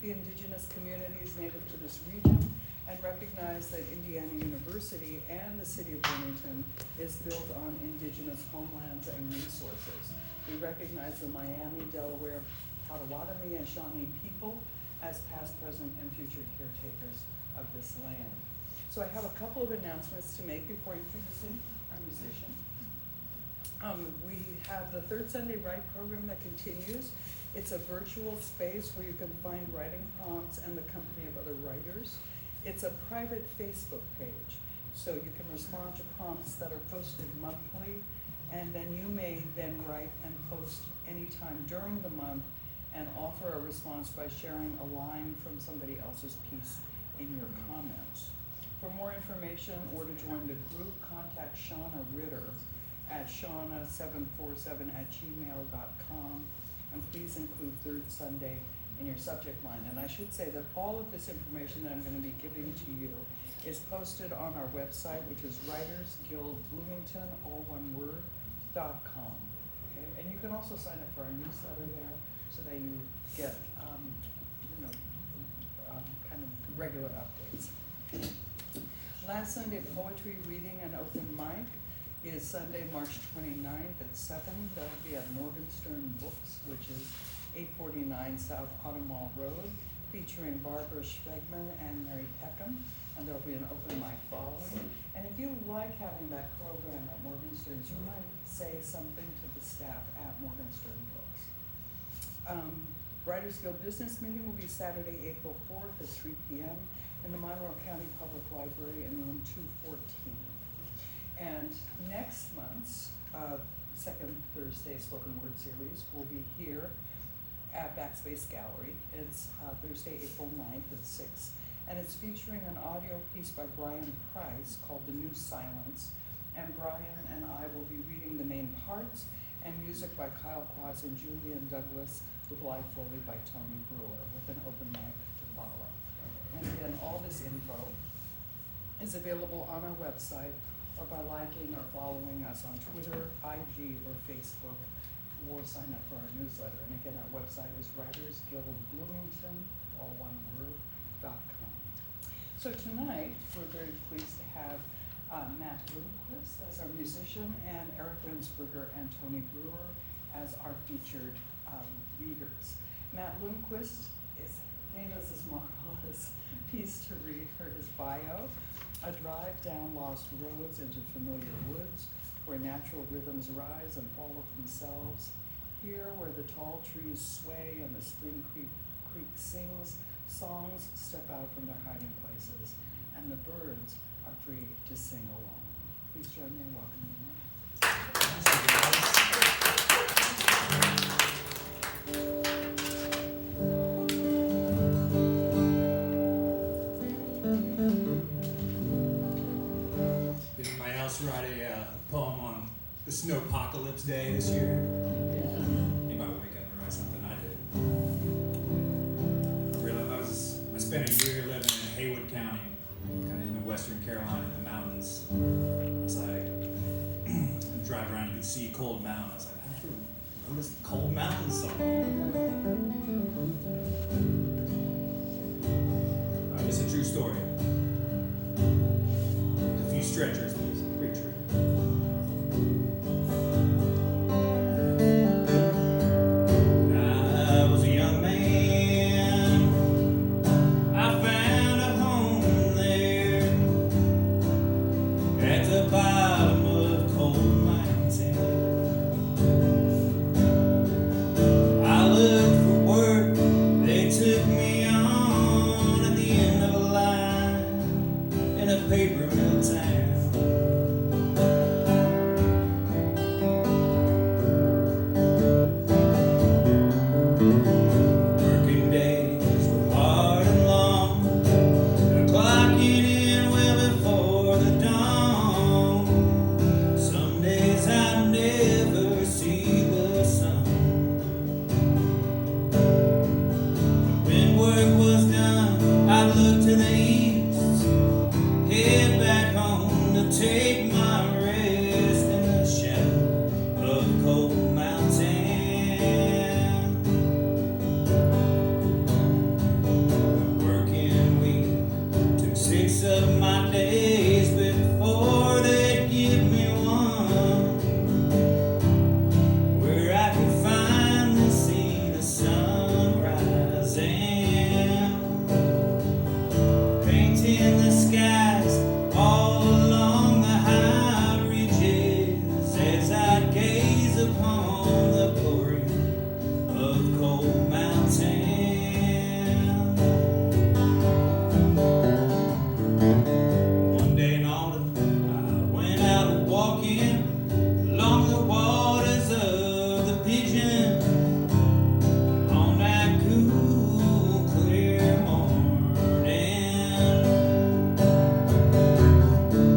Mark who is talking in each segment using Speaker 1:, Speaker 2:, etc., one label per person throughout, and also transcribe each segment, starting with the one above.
Speaker 1: the indigenous communities native to this region, and recognize that Indiana University and the city of Bloomington is built on indigenous homelands and resources. We recognize the Miami, Delaware, Potawatomi, and Shawnee people as past, present, and future caretakers of this land. So I have a couple of announcements to make before introducing our musician. We have the Third Sunday Write program that continues. It's a virtual space where you can find writing prompts and the company of other writers. It's a private Facebook page, so you can respond to prompts that are posted monthly, and then you may then write and post anytime during the month and offer a response by sharing a line from somebody else's piece in your comments. For more information or to join the group, contact Shauna Ritter at shauna747@gmail.com, and please include Third Sunday in your subject line. And I should say that all of this information that I'm going to be giving to you is posted on our website, which is writersguildbloomington, all one word, .com. Okay? And you can also sign up for our newsletter there so that you get kind of regular updates. Last Sunday poetry reading and open mic is Sunday, March 29th at 7. That'll be at Morgenstern Books, which is 849 South Automall Road, featuring Barbara Schwegman and Mary Peckham, and there'll be an open mic following. And if you like having that program at Morgenstern's, you might say something to the staff at Morgenstern Books. Writers Guild Business Meeting will be Saturday, April 4th at 3 p.m. in the Monroe County Public Library in room 214. And next month's second Thursday spoken word series will be here at Backspace Gallery. It's Thursday, April 9th at 6. And it's featuring an audio piece by Brian Price called The New Silence. And Brian and I will be reading the main parts, and music by Kyle Claus and Julian Douglas, with live Foley by Tony Brewer, with an open mic to follow. And again, all this info is available on our website, or by liking or following us on Twitter, IG, or Facebook, or sign up for our newsletter. And again, our website is writersguildbloomington, all one word, .com. So tonight, we're very pleased to have Matt LUNDQUIST as our musician, and Eric RENSBERGER and Tony Brewer as our featured readers. Matt LUNDQUIST gave us this marvelous piece to read for his bio: a drive down lost roads into familiar woods, where natural rhythms rise and fall of themselves. Here, where the tall trees sway and the spring creek sings, songs step out from their hiding places, and the birds are free to sing along. Please join me in welcoming them.
Speaker 2: Did anybody else write a poem on the snowpocalypse day this year? Yeah. Anybody wake up and write something? I did. I spent a year living in Haywood County, kind of in the Western Carolina, in the mountains. It's like, drive around, you could see Cold Mountain. I was like, I never wrote this Cold Mountain song. It's a true story. A few stretchers, but it's pretty true. When I was a young man, I found a home there at the bottom of Cold Mountain. I looked for work, they took me on at the end of a line in a paper mill town. Working days were hard and long, and clocking in well before the dawn. Some days I'd never see the sun. When work was done, I'd look to the east, head back home to take my rest in the shadow of Cold Mountain. painting the skies all along the high ridges as I gaze upon the glory of Cold Mountain. One day in autumn, I went out walking along the waters of the Pigeon. On that cool, clear morning,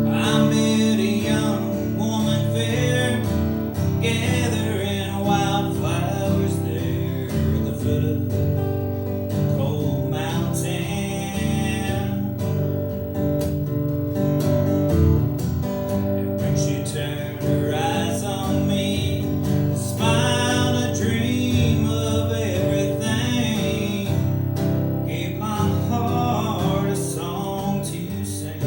Speaker 2: I met a young woman fair, gathering wildflowers there at the foot of Cold Mountain. And when she turned her eyes on me, a smile, a dream of everything, gave my heart a song to sing.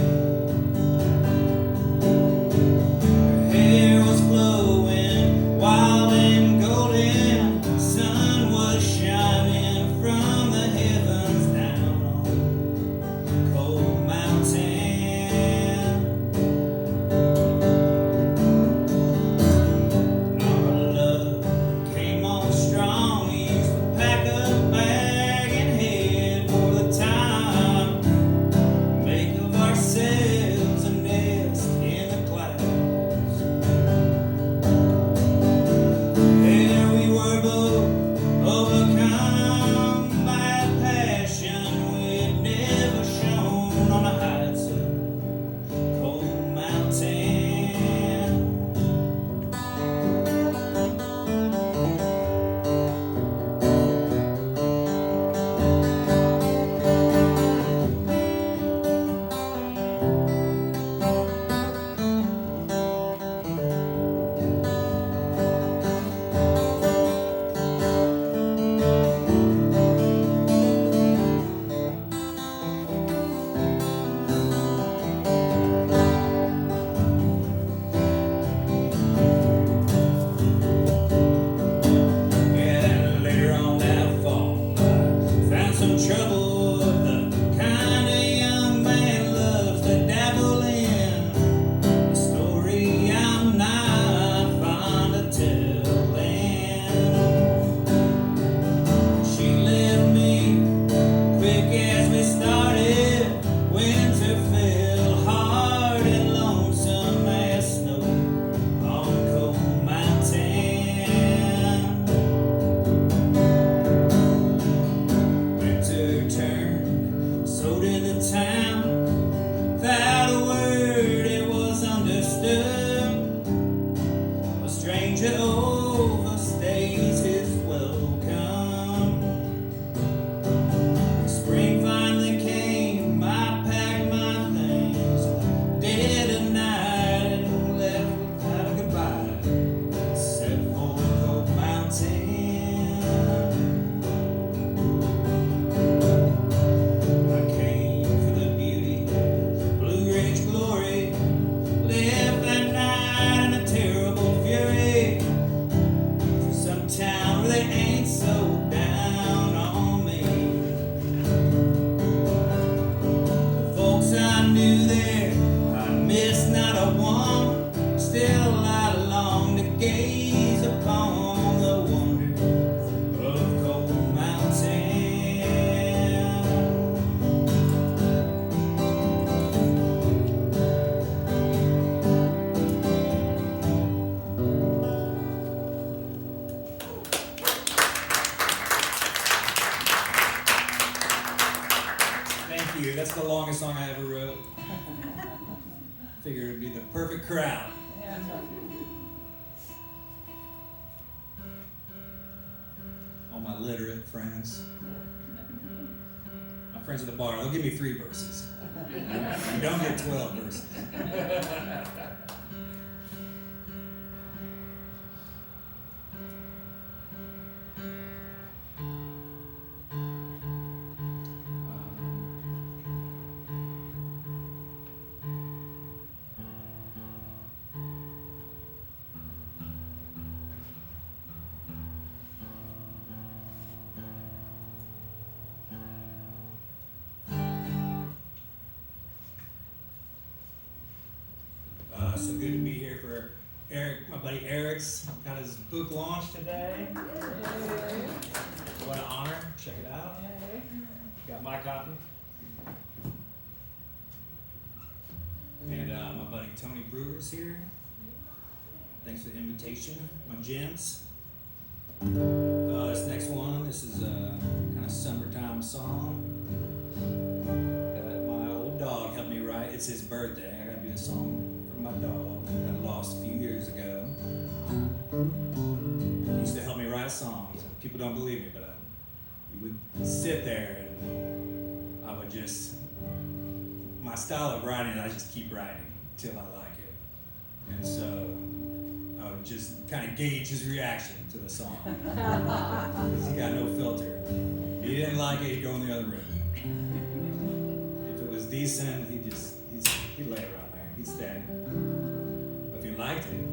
Speaker 2: Her hair was flowing, wild and golden, the sun was shining from the heavens down on Cold Mountain. Our love came on strong. We used to pack a bag and head for the town, make of ourselves a nest in the clouds. There we were both overcome by a passion we'd never shown on the heights of Cold Mountain. And later on that fall, I found some trouble of the kind a young man loves to dabble in. A story I'm not fond of telling. She left me quick as we started. Winter fell hard and lonesome as snow on Cold Mountain. Winter turned, so did the town. Without a word, it was understood. A stranger overstays his welcome. Spring finally came. I packed my things dead of night and left without a goodbye, set for Cold Mountain. I came for the beauty, Blue Ridge glory, left that night in a terrible fury, for some town where they ain't so down on me. The folks I knew there, I missed not a one. Still I long to gaze upon the wonder of Cold Mountain. Thank you. That's the longest song I ever wrote. Figured it'd be the perfect crowd. All my literate friends. My friends at the bar, they'll give me 3 verses. You don't get 12 verses. So good to be here for Eric, my buddy Eric's got his book launch today. What an honor. Check it out. Got my copy. And my buddy Tony Brewer's here. Thanks for the invitation. My gents. This next one, this is a kind of summertime song that my old dog helped me write. It's his birthday. I gotta do a song for my dog that I lost a few years ago. He used to help me write songs. And people don't believe me, but we would sit there and I would just, my style of writing, I just keep writing till I like it. And so I would just kind of gauge his reaction to the song. Because he got no filter. If he didn't like it, he'd go in the other room. If it was decent, he'd lay around there. He'd stay. But if he liked it,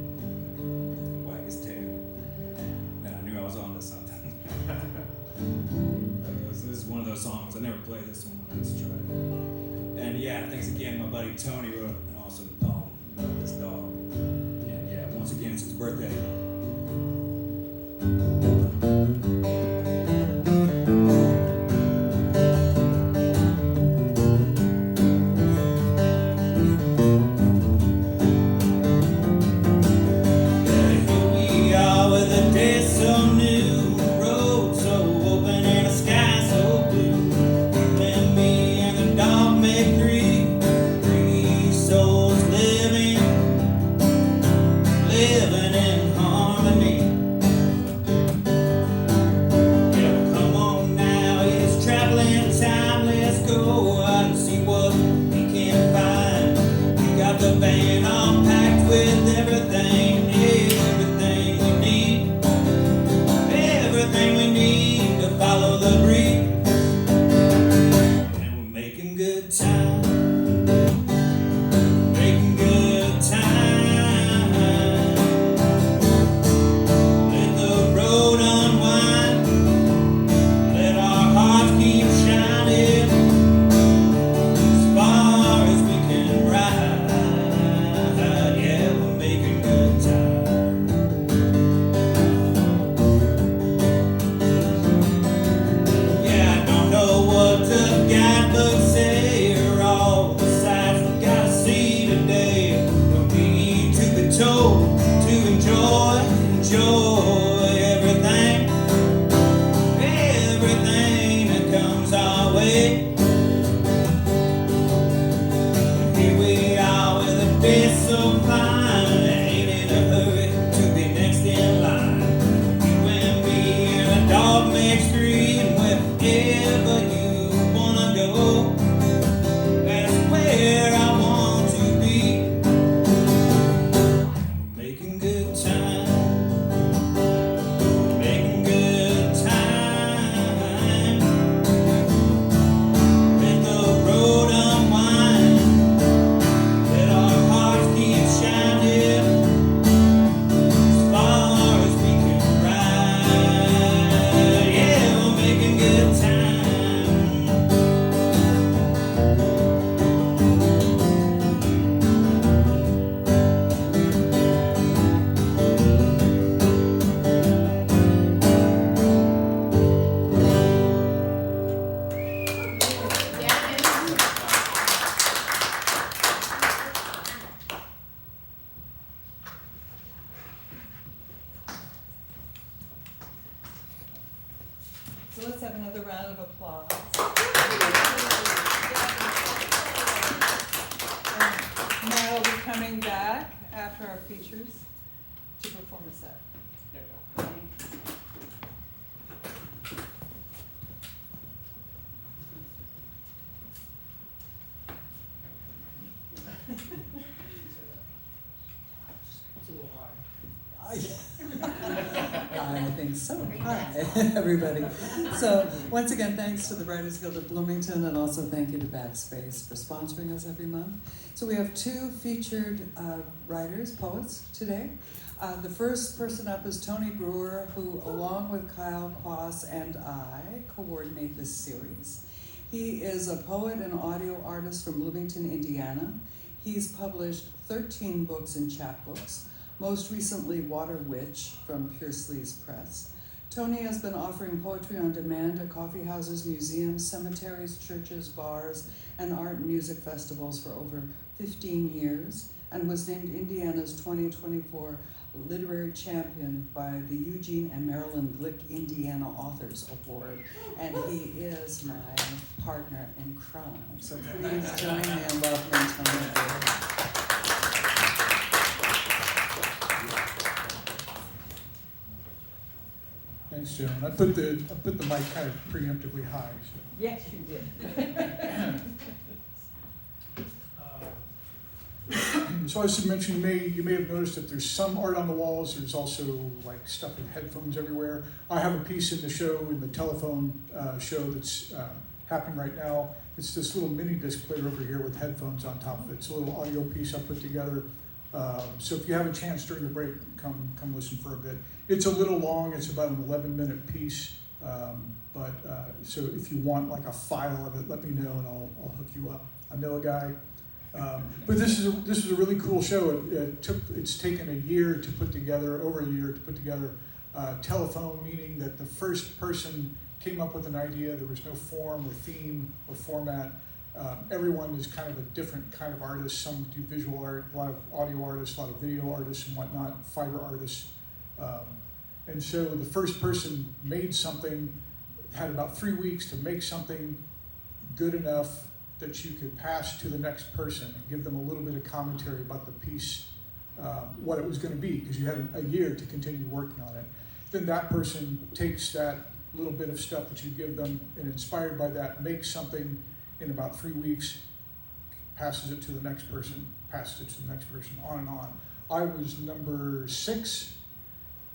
Speaker 2: wag his tail. Then I knew I was onto something. This is one of those songs. I never played this one. Let's try it. And yeah, thanks again. My buddy Tony wrote an awesome poem about this dog. And yeah, once again, it's his birthday.
Speaker 1: So let's have another round of applause. Now we're coming back after our features to perform a set.
Speaker 3: I think so. Hi, everybody. So, once again, thanks to the Writers Guild of Bloomington, and also thank you to Backspace for sponsoring us every month. So we have two featured writers, poets, today. The first person up is Tony Brewer, who, along with Kyle Quass and I, coordinate this series. He is a poet and audio artist from Bloomington, Indiana. He's published 13 books in chapbooks, most recently Water Witch from Sleeze Press. Tony has been offering poetry on demand at coffeehouses, museums, cemeteries, churches, bars, and art and music festivals for over 15 years, and was named Indiana's 2024 Literary Champion by the Eugene and Marilyn Glick Indiana Authors Award. And he is my partner in crime. So please join me in welcoming Tony.
Speaker 4: Thanks, Joan. I put the mic kind of preemptively high. So.
Speaker 1: Yes, you did.
Speaker 4: So as you mentioned, you may have noticed that there's some art on the walls. There's also like stuff with headphones everywhere. I have a piece in the show, in the telephone show that's happening right now. It's this little mini disc player over here with headphones on top of it. It's a little audio piece I put together. So if you have a chance during the break, come listen for a bit. It's a little long. It's about an 11-minute piece. So if you want like a file of it, let me know and I'll hook you up. I know a guy. But this is a really cool show. It's taken a year to put together, over a year to put together. Telephone, meaning that the first person came up with an idea. There was no form or theme or format. Everyone is kind of a different kind of artist. Some do visual art, a lot of audio artists, a lot of video artists and whatnot, fiber artists. And so the first person made something, had about 3 weeks to make something good enough that you could pass to the next person and give them a little bit of commentary about the piece, what it was going to be, because you had a year to continue working on it. Then that person takes that little bit of stuff that you give them and inspired by that, makes something in about 3 weeks, passes it to the next person, passes it to the next person, on and on. I was number 6,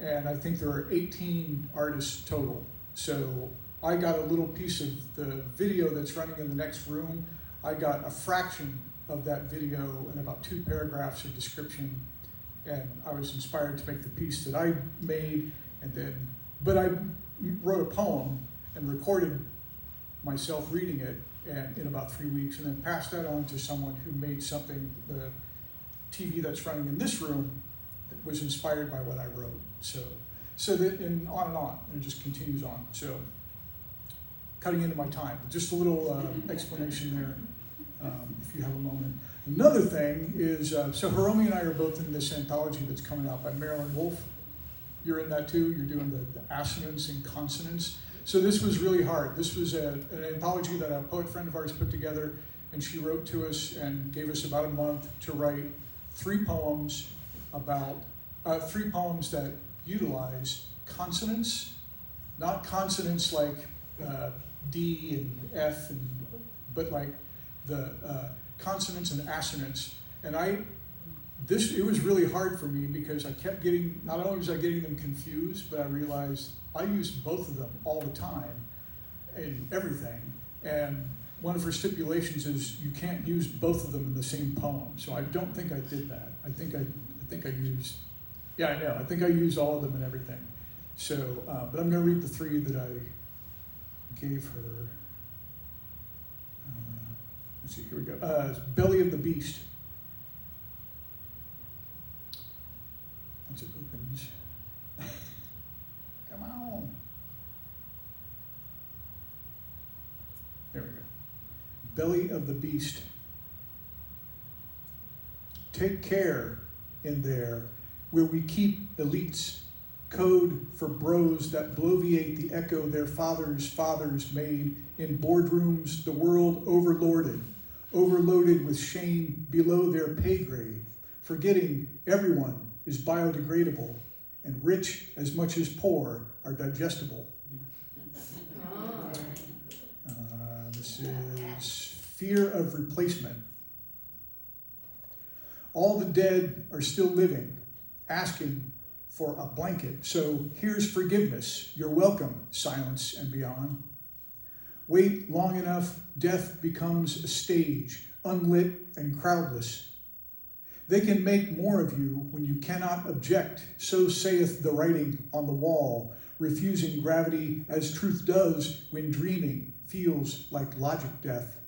Speaker 4: and I think there are 18 artists total. So I got a little piece of the video that's running in the next room. I got a fraction of that video and about 2 paragraphs of description, and I was inspired to make the piece that I made, but I wrote a poem and recorded myself reading it and in about 3 weeks, and then passed that on to someone who made something, the TV that's running in this room, that was inspired by what I wrote. So that, and on, and it just continues on. So, cutting into my time, but just a little explanation there, if you have a moment. Another thing is, so Hiromi and I are both in this anthology that's coming out by Marilyn Wolfe. You're in that too. You're doing the assonance and consonants. So this was really hard. This was an anthology that a poet friend of ours put together, and she wrote to us and gave us about a month to write 3 poems that utilize consonants, not consonants like D and F, but like the consonants and assonants. And it was really hard for me because I kept getting, not only was I getting them confused, but I realized I use both of them all the time in everything. And one of her stipulations is you can't use both of them in the same poem. So I don't think I did that. I think I used, yeah, I know. I think I used all of them and everything. So, but I'm going to read the 3 that I gave her. Let's see, here we go. Belly of the Beast. Once it opens. Come on. There we go. Belly of the Beast. Take care in there where we keep elites, code for bros that bloviate the echo their fathers' fathers made in boardrooms, the world overloaded with shame below their pay grade, forgetting everyone is biodegradable and rich as much as poor are digestible. This is fear of replacement. All the dead are still living, asking for a blanket. So here's forgiveness. You're welcome, silence and beyond. Wait long enough, death becomes a stage, unlit and crowdless. They can make more of you when you cannot object, so saith the writing on the wall, refusing gravity as truth does when dreaming feels like logic death.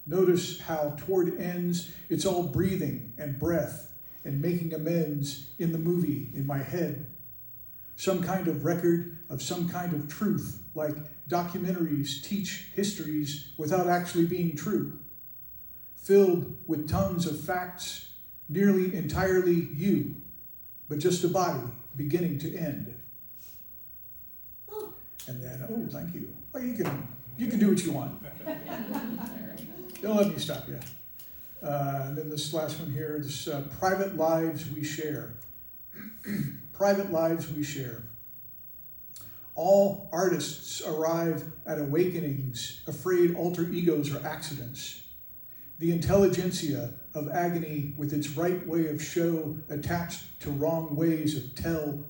Speaker 4: Notice how toward ends, it's all breathing and breath and making amends in the movie in my head. Some kind of record of some kind of truth, like documentaries teach histories without actually being true. Filled with tons of facts, nearly entirely you, but just a body beginning to end. And then, oh, thank you. Well, you can do what you want. They'll let me stop you. And then this last one here, this private lives we share. Private lives we share. All artists arrive at awakenings, afraid alter egos are accidents. The intelligentsia of agony with its right way of show attached to wrong ways of tell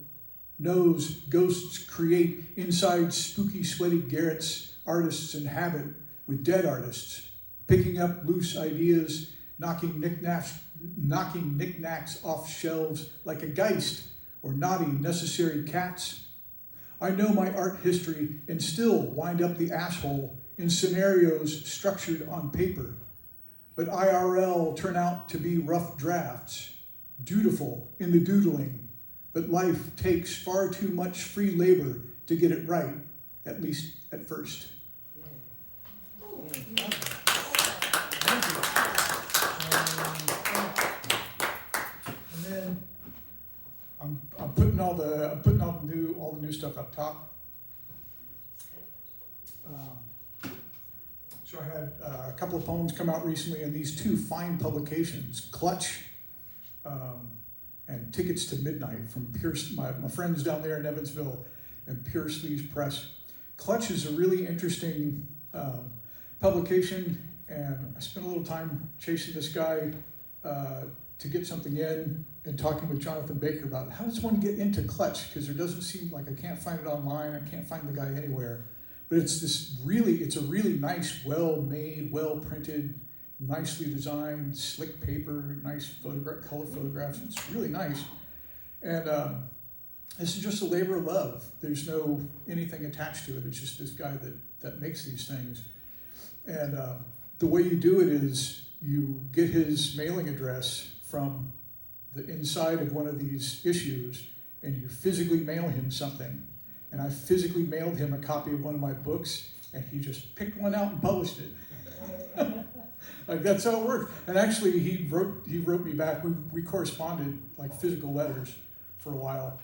Speaker 4: knows ghosts create inside spooky, sweaty garrets artists inhabit with dead artists, picking up loose ideas, knocking knickknacks off shelves like a Geist or naughty necessary cats. I know my art history and still wind up the asshole in scenarios structured on paper, but IRL turn out to be rough drafts, dutiful in the doodling, but life takes far too much free labor to get it right, at least at first. And then I'm putting all the new stuff up top. So I had a couple of poems come out recently, and these two fine publications, Clutch and Tickets to Midnight from Pierce, my friends down there in Evansville, and Sleeze Press. Clutch is a really interesting publication, and I spent a little time chasing this guy to get something in and talking with Jonathan Baker about how does one get into Clutch, because there doesn't seem like I can't find it online, I can't find the guy anywhere. But it's a really nice, well-made, well-printed, nicely designed, slick paper, nice color photographs. It's really nice. And this is just a labor of love. There's no anything attached to it. It's just this guy that makes these things. And the way you do it is you get his mailing address from the inside of one of these issues, and you physically mail him something. And I physically mailed him a copy of one of my books, and he just picked one out and published it. Like, that's how it worked. And actually, he wrote me back. We corresponded like physical letters for a while,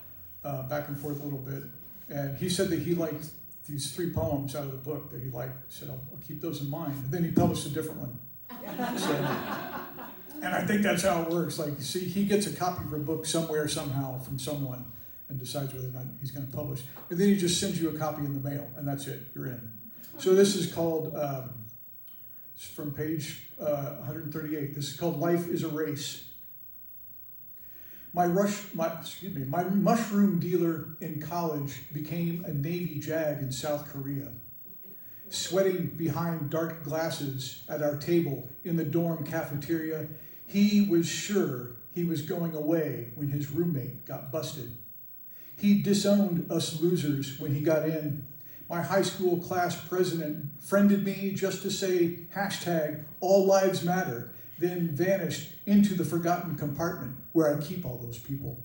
Speaker 4: back and forth a little bit. And he said that he liked these 3 poems out of the book that he liked. He said, I'll keep those in mind. And then he published a different one. So, and I think that's how it works. Like, you see, he gets a copy of a book somewhere, somehow, from someone, and decides whether or not he's going to publish. And then he just sends you a copy in the mail, and that's it. You're in. So this is called, it's from page 138. This is called Life is a Race. My mushroom dealer in college became a Navy JAG in South Korea. Sweating behind dark glasses at our table in the dorm cafeteria, he was sure he was going away when his roommate got busted. He disowned us losers when he got in. My high school class president friended me just to say #AllLivesMatter, then vanished into the forgotten compartment where I keep all those people.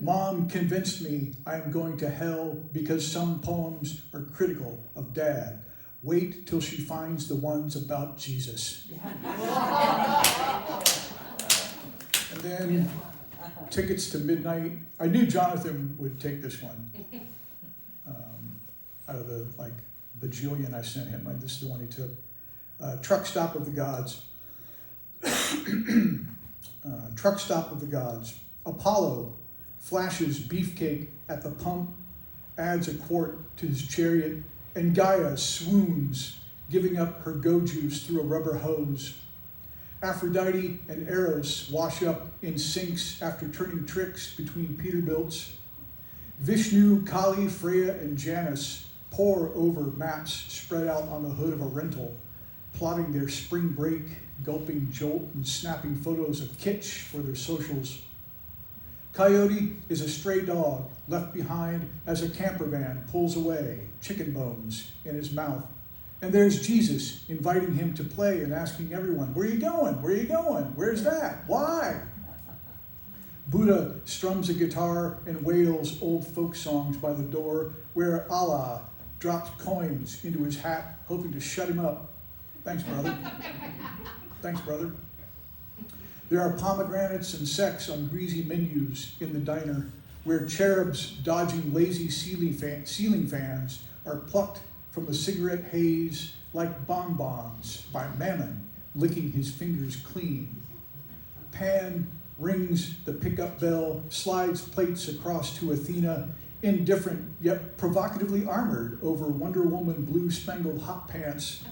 Speaker 4: Mom convinced me I am going to hell because some poems are critical of Dad. Wait till she finds the ones about Jesus. And then Tickets to Midnight. I knew Jonathan would take this one. Out of the bajillion I sent him, this is the one he took. Truck Stop of the Gods. Truck Stop of the Gods. Apollo flashes beefcake at the pump, adds a quart to his chariot, and Gaia swoons, giving up her go juice through a rubber hose. Aphrodite and Eros wash up in sinks after turning tricks between Peterbilts. Vishnu, Kali, Freya, and Janus pore over maps spread out on the hood of a rental, plotting their spring break, gulping jolt, and snapping photos of kitsch for their socials. Coyote is a stray dog left behind as a camper van pulls away, chicken bones in his mouth. And there's Jesus inviting him to play and asking everyone, where are you going? Where are you going? Where's that? Why? Buddha strums a guitar and wails old folk songs by the door, where Allah drops coins into his hat, hoping to shut him up. Thanks, brother. Thanks, brother. There are pomegranates and sex on greasy menus in the diner, where cherubs dodging lazy ceiling fans are plucked from the cigarette haze like bonbons by Mammon, licking his fingers clean. Pan rings the pickup bell, slides plates across to Athena, indifferent yet provocatively armored over Wonder Woman blue-spangled hot pants.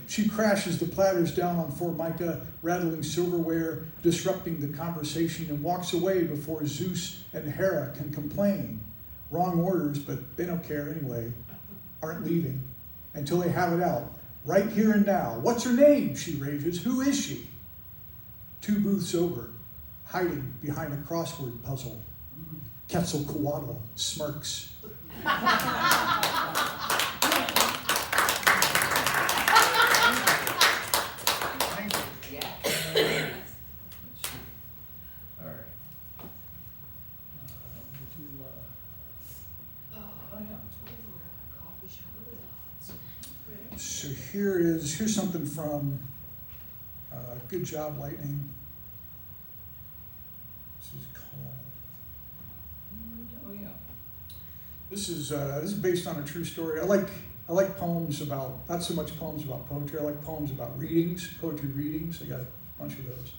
Speaker 4: She crashes the platters down on Formica, rattling silverware, disrupting the conversation, and walks away before Zeus and Hera can complain. Wrong orders, but they don't care anyway. Aren't leaving until they have it out. Right here and now. What's her name? She rages. Who is she? 2 booths over, hiding behind a crossword puzzle. Quetzalcoatl smirks. So here's something from Good Job, Lightning. This is based on a true story. I like poems about, not so much poems about poetry. I like poems about readings, poetry readings. I got a bunch of those.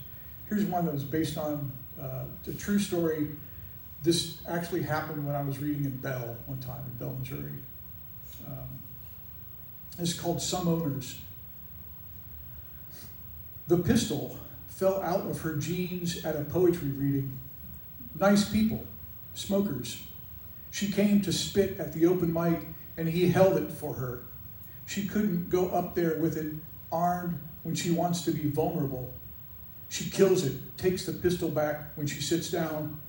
Speaker 4: Here's one that was based on the true story. This actually happened when I was reading in Bell one time, in Bell, Missouri. It's called Some Owners. The pistol fell out of her jeans at a poetry reading. Nice people, smokers. She came to spit at the open mic, and he held it for her. She couldn't go up there with it, armed, when she wants to be vulnerable. She kills it, takes the pistol back when she sits down.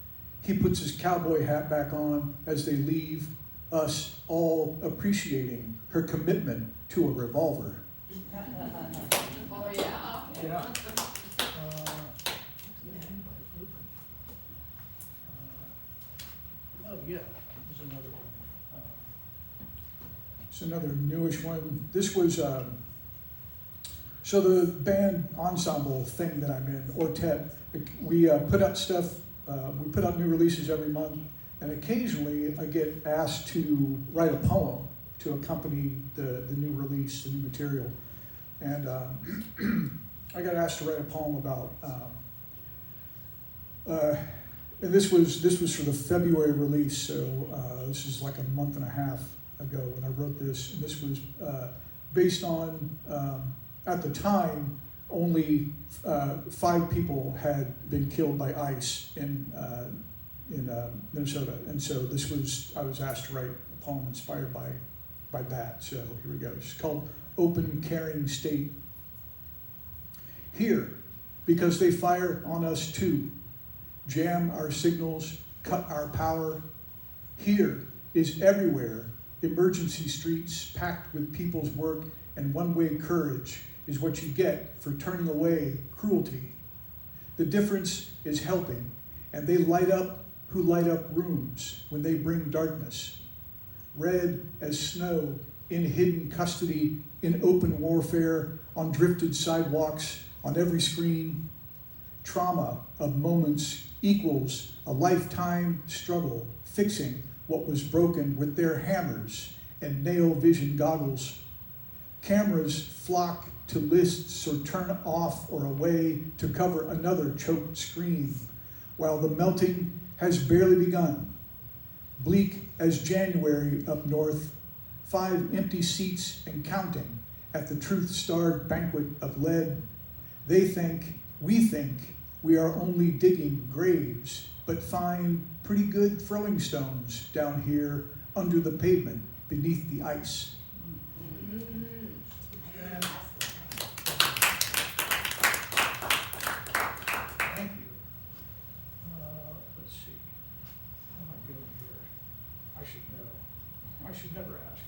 Speaker 4: He puts his cowboy hat back on as they leave, us all appreciating her commitment to a revolver.
Speaker 5: Oh, yeah.
Speaker 4: Yeah. Oh, yeah. There's another one. It's another newish one. This was, so the band ensemble thing that I'm in, Ortet, we put out stuff, we put out new releases every month, and occasionally I get asked to write a poem to accompany the new release, the new material. And I got asked to write a poem about, and this was for the February release, so this is like a month and a half ago when I wrote this. And this was based on, at the time, only 5 people had been killed by ICE in Minnesota. And so this was, I was asked to write a poem inspired by that. So here we go. It's called Open Caring State. Here, because they fire on us too, jam our signals, cut our power. Here is everywhere, emergency streets packed with people's work, and one-way courage is what you get for turning away cruelty. The difference is helping, and they light up who light up rooms when they bring darkness. Red as snow in hidden custody, in open warfare, on drifted sidewalks, on every screen. Trauma of moments equals a lifetime struggle, fixing what was broken with their hammers and nail vision goggles. Cameras flock to lists or turn off or away to cover another choked screen, while the melting has barely begun. Bleak as January up north, 5 empty seats and counting at the truth-starred banquet of lead. They think, we are only digging graves, but find pretty good throwing stones down here under the pavement beneath the ice. Thank you. Let's see. How am I doing here? I should know. I should never ask.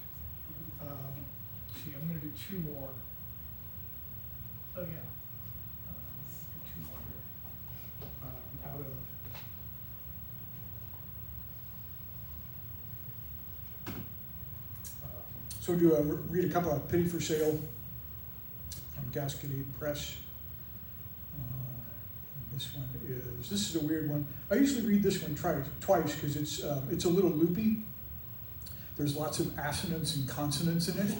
Speaker 4: See, I'm going to to do two more. Oh, yeah. Do two more here. Out of. So read a couple of Pity for Sale from Sleeze Press. This one this is a weird one. I usually read this one twice because it's a little loopy. There's lots of assonance and consonants in it.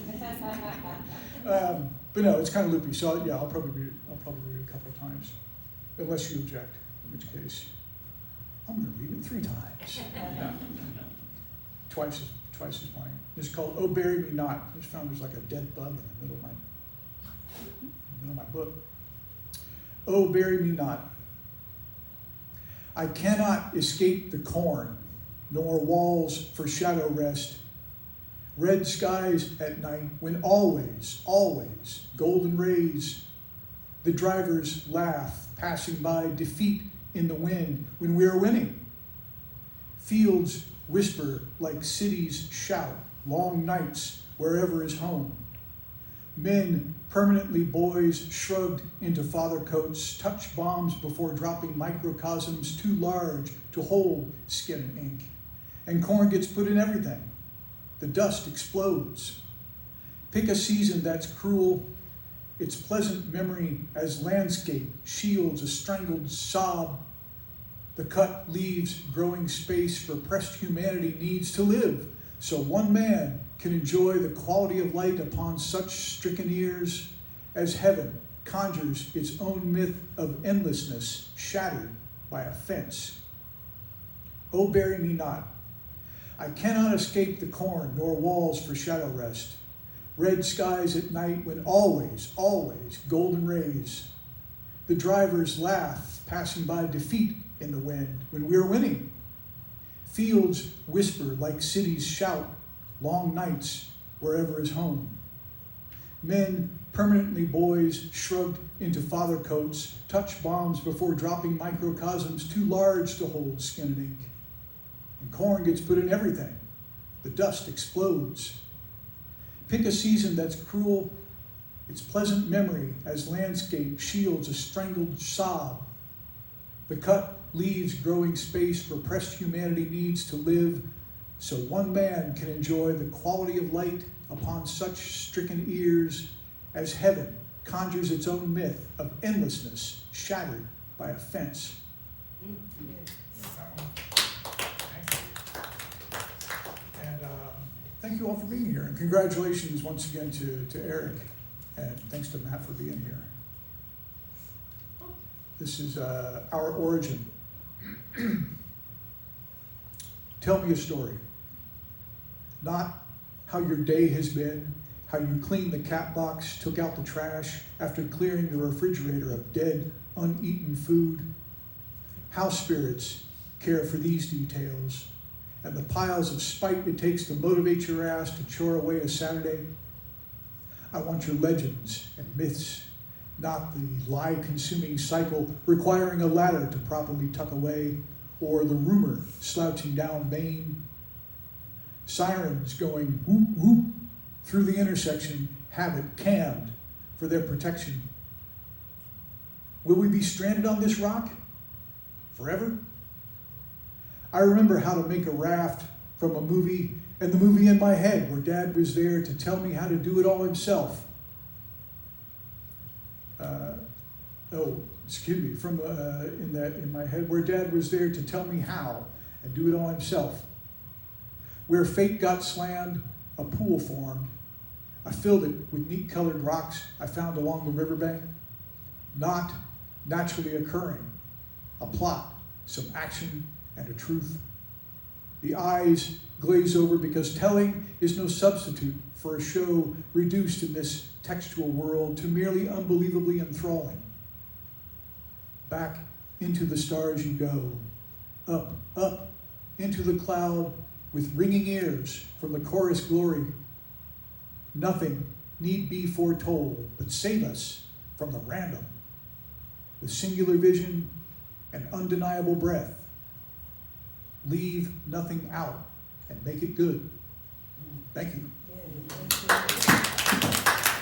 Speaker 4: But no, it's kind of loopy. So yeah, I'll probably read it a couple of times, unless you object, in which case I'm going to read it 3 times. Yeah. Twice is fine. It's called "Oh Bury Me Not." I just found there's like a dead bug in the middle of my book. Oh, bury me not. I cannot escape the corn, nor walls for shadow rest. Red skies at night when always, always golden rays. The drivers laugh, passing by defeat in the wind when we are winning. Fields whisper like cities shout, long nights wherever is home. Men, permanently boys, shrugged into father coats, touch bombs before dropping microcosms too large to hold skin and ink. And corn gets put in everything. The dust explodes. Pick a season that's cruel. Its pleasant memory as landscape shields a strangled sob. The cut leaves growing space for pressed humanity needs to live, so one man can enjoy the quality of light upon such stricken ears as heaven conjures its own myth of endlessness shattered by a fence. Oh, bury me not. I cannot escape the corn nor walls for shadow rest. Red skies at night when always, always golden rays. The drivers laugh, passing by defeat in the wind when we're winning. Fields whisper like cities shout, long nights wherever is home. Men, permanently boys, shrugged into father coats, touch bombs before dropping microcosms too large to hold skin and ink. And corn gets put in everything. The dust explodes. Pick a season that's cruel. Its pleasant memory as landscape shields a strangled sob. The cut leaves growing space for pressed humanity needs to live, so one man can enjoy the quality of light upon such stricken ears as heaven conjures its own myth of endlessness shattered by a fence. And thank you all for being here, and congratulations once again to Eric, and thanks to Matt for being here. This is our origin. Tell me a story. Not how your day has been, how you cleaned the cat box, took out the trash after clearing the refrigerator of dead, uneaten food. House spirits care for these details, and the piles of spite it takes to motivate your ass to chore away a Saturday. I want your legends and myths, not the lie-consuming cycle requiring a ladder to properly tuck away, or the rumor slouching down Main. Sirens going whoop whoop through the intersection have it cammed for their protection. Will we be stranded on this rock forever? I remember how to make a raft from a movie, and the movie in my head where Dad was there to tell me how to do it all himself. In my head where Dad was there to tell me how and do it all himself. Where fate got slammed, a pool formed. I filled it with neat colored rocks I found along the riverbank. Not naturally occurring. A plot, some action, and a truth. The eyes glaze over because telling is no substitute for a show reduced in this textual world to merely unbelievably enthralling. Back into the stars you go, up, up, into the cloud with ringing ears from the chorus glory. Nothing need be foretold, but save us from the random. With singular vision and undeniable breath, leave nothing out and make it good. Thank you.
Speaker 1: Yeah, thank you.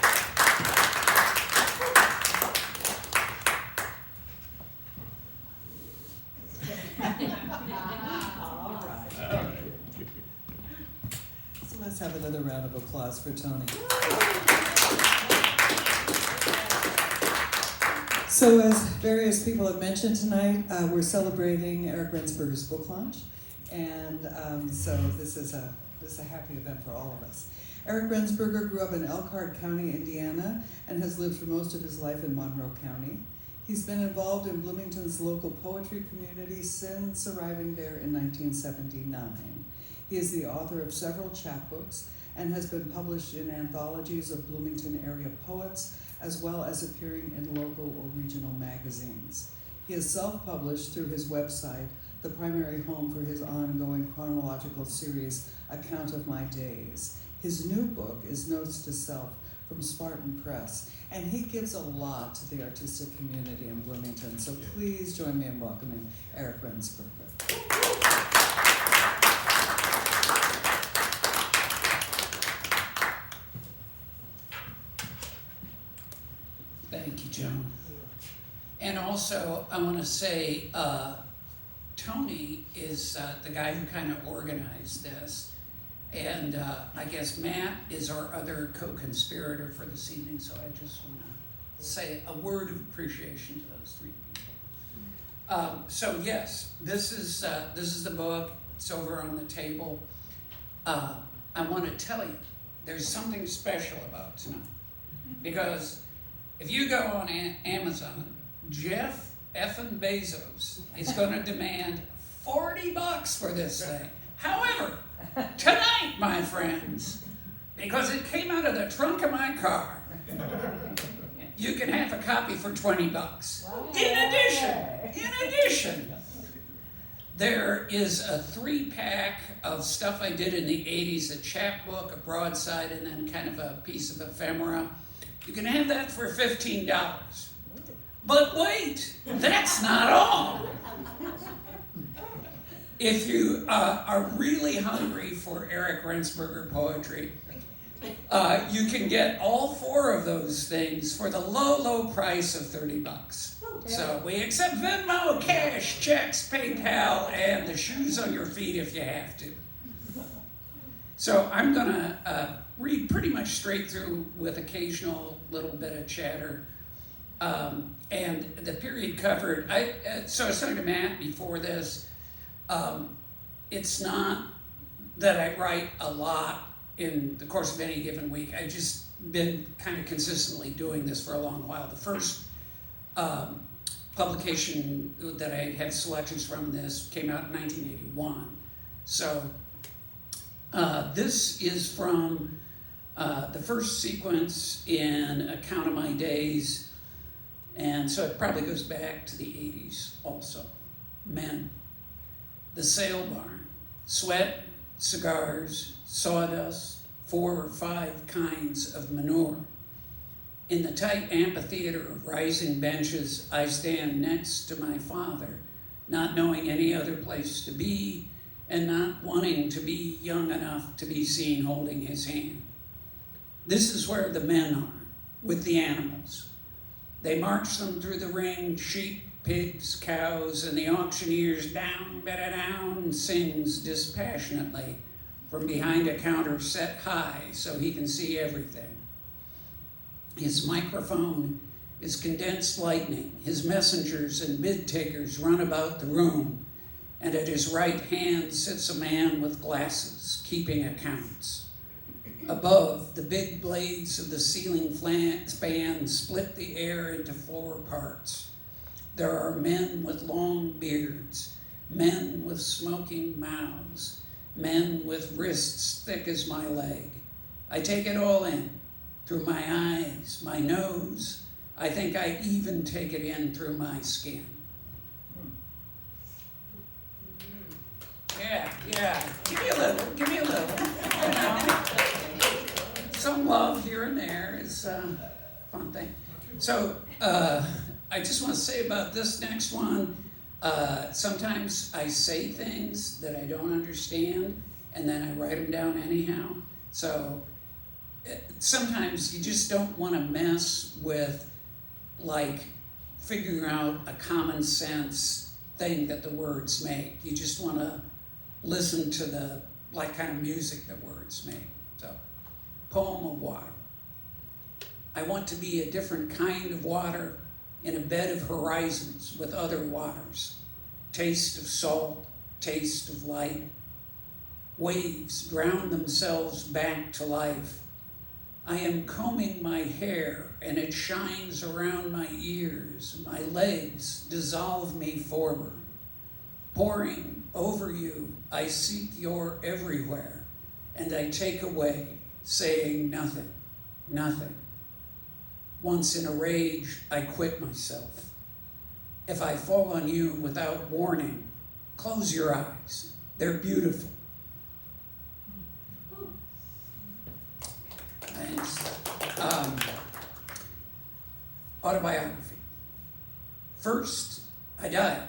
Speaker 3: of applause for Tony. So as various people have mentioned tonight, we're celebrating Eric Rensberger's book launch. And so this is a happy event for all of us. Eric Rensberger grew up in Elkhart County, Indiana, and has lived for most of his life in Monroe County. He's been involved in Bloomington's local poetry community since arriving there in 1979. He is the author of several chapbooks and has been published in anthologies of Bloomington area poets, as well as appearing in local or regional magazines. He is self-published through his website, the primary home for his ongoing chronological series, Account of My Days. His new book is Notes to Self from Spartan Press, and he gives a lot to the artistic community in Bloomington. So please join me in welcoming Eric Rensberger.
Speaker 6: Thank you, Joan. And also, I want to say, Tony is the guy who kind of organized this. And I guess Matt is our other co-conspirator for this evening, so I just want to say a word of appreciation to those three people. So yes, this is the book. It's over on the table. I want to tell you, there's something special about tonight. Because if you go on Amazon, Jeff effing Bezos is going to demand $40 for this thing. However, tonight, my friends, because it came out of the trunk of my car, you can have a copy for $20. In addition, there is a 3-pack of stuff I did in the 80s, a chapbook, a broadside, and then kind of a piece of ephemera. You can have that for $15. But wait, that's not all. If you are really hungry for Eric Rensberger poetry, you can get all 4 of those things for the low price of $30. So we accept Venmo, cash, checks, PayPal, and the shoes on your feet if you have to. So I'm gonna read pretty much straight through with occasional little bit of chatter. And the period covered, so I was talking to Matt before this. It's not that I write a lot in the course of any given week. I've just been kind of consistently doing this for a long while. The first publication that I had selections from this came out in 1981. So this is from the first sequence in Account of My Days. And so it probably goes back to the 80s also. Men. The sale barn. Sweat, cigars, sawdust, 4 or 5 kinds of manure. In the tight amphitheater of rising benches, I stand next to my father, not knowing any other place to be, and not wanting to be young enough to be seen holding his hand. This is where the men are, with the animals. They march them through the ring, sheep, pigs, cows, and the auctioneer's down, better down, sings dispassionately from behind a counter set high so he can see everything. His microphone is condensed lightning. His messengers and bid takers run about the room, and at his right hand sits a man with glasses, keeping accounts. Above, the big blades of the ceiling span split the air into 4 parts. There are men with long beards, men with smoking mouths, men with wrists thick as my leg. I take it all in, through my eyes, my nose. I think I even take it in through my skin. Yeah. Give me a little. You know? Some love here and there is a fun thing. So I just want to say about this next one, sometimes I say things that I don't understand, and then I write them down anyhow. So sometimes you just don't want to mess with, like, figuring out a common sense thing that the words make. You just want to listen to the, like, kind of music that words make. So poem of water. I want to be a different kind of water in a bed of horizons with other waters. Taste of salt, taste of light. Waves drown themselves back to life. I am combing my hair and it shines around my ears. My legs dissolve me forward. Pouring over you, I seek your everywhere, and I take away, saying nothing, nothing. Once in a rage, I quit myself. If I fall on you without warning, close your eyes. They're beautiful. Thanks. Autobiography. First, I died.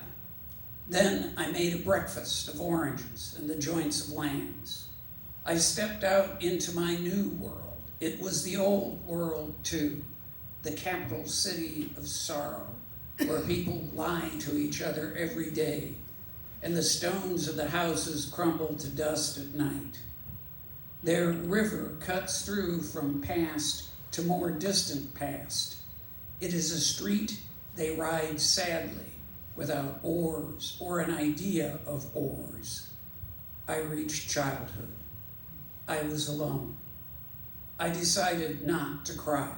Speaker 6: Then I made a breakfast of oranges and the joints of lambs. I stepped out into my new world. It was the old world too, the capital city of sorrow, where people lie to each other every day, and the stones of the houses crumble to dust at night. Their river cuts through from past to more distant past. It is a street they ride sadly, without oars or an idea of oars. I reached childhood. I was alone. I decided not to cry.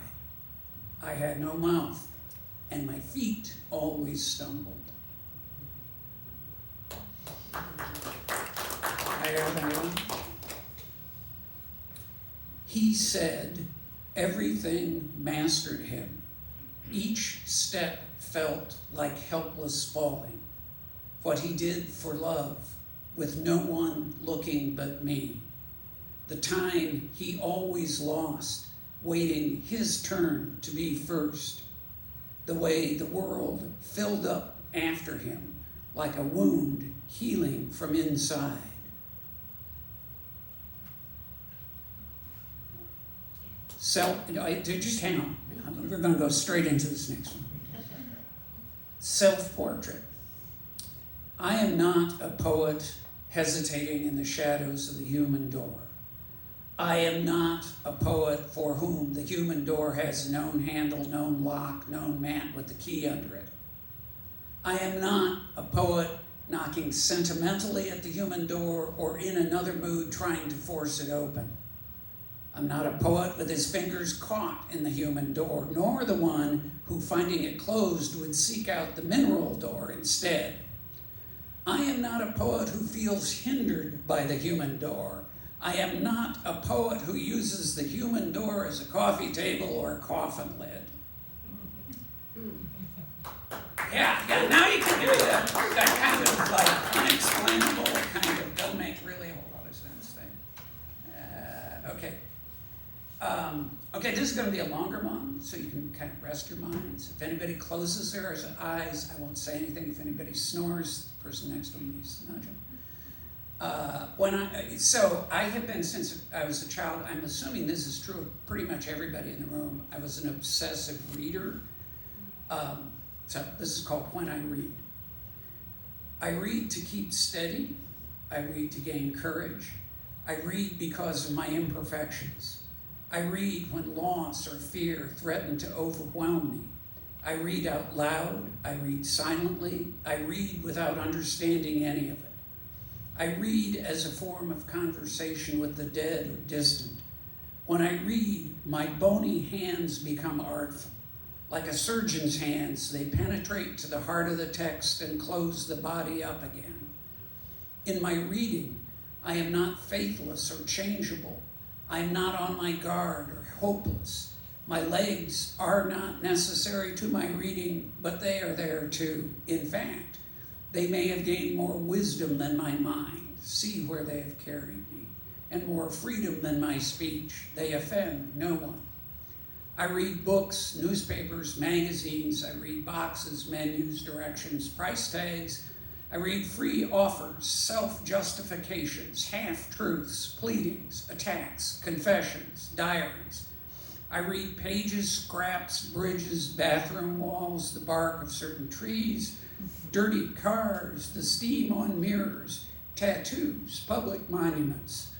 Speaker 6: I had no mouth, and my feet always stumbled. He said everything mastered him. Each step felt like helpless falling. What he did for love, with no one looking but me. The time he always lost, waiting his turn to be first. The way the world filled up after him, like a wound healing from inside. Just hang on. We're going to go straight into this next one. Self-portrait. I am not a poet hesitating in the shadows of the human door. I am not a poet for whom the human door has known handle, known lock, known mat with the key under it. I am not a poet knocking sentimentally at the human door or in another mood trying to force it open. I'm not a poet with his fingers caught in the human door, nor the one who, finding it closed, would seek out the mineral door instead. I am not a poet who feels hindered by the human door. I am not a poet who uses the human door as a coffee table or a coffin lid. Yeah, now you can do that kind of like unexplainable, kind of don't make really a whole lot of sense thing. Okay. Okay, this is going to be a longer one, so you can kind of rest your minds. If anybody closes their eyes, I won't say anything. If anybody snores, the person next to me needs to nudge them. So I have been, since I was a child, I'm assuming this is true of pretty much everybody in the room, I was an obsessive reader. So this is called When I Read. I read to keep steady. I read to gain courage. I read because of my imperfections. I read when loss or fear threaten to overwhelm me. I read out loud. I read silently. I read without understanding any of it. I read as a form of conversation with the dead or distant. When I read, my bony hands become artful. Like a surgeon's hands, they penetrate to the heart of the text and close the body up again. In my reading, I am not faithless or changeable. I am not on my guard or hopeless. My legs are not necessary to my reading, but they are there too. In fact, they may have gained more wisdom than my mind. See where they have carried me. And more freedom than my speech. They offend no one. I read books, newspapers, magazines. I read boxes, menus, directions, price tags. I read free offers, self-justifications, half-truths, pleadings, attacks, confessions, diaries. I read pages, scraps, bridges, bathroom walls, the bark of certain trees, dirty cars, the steam on mirrors, tattoos, public monuments.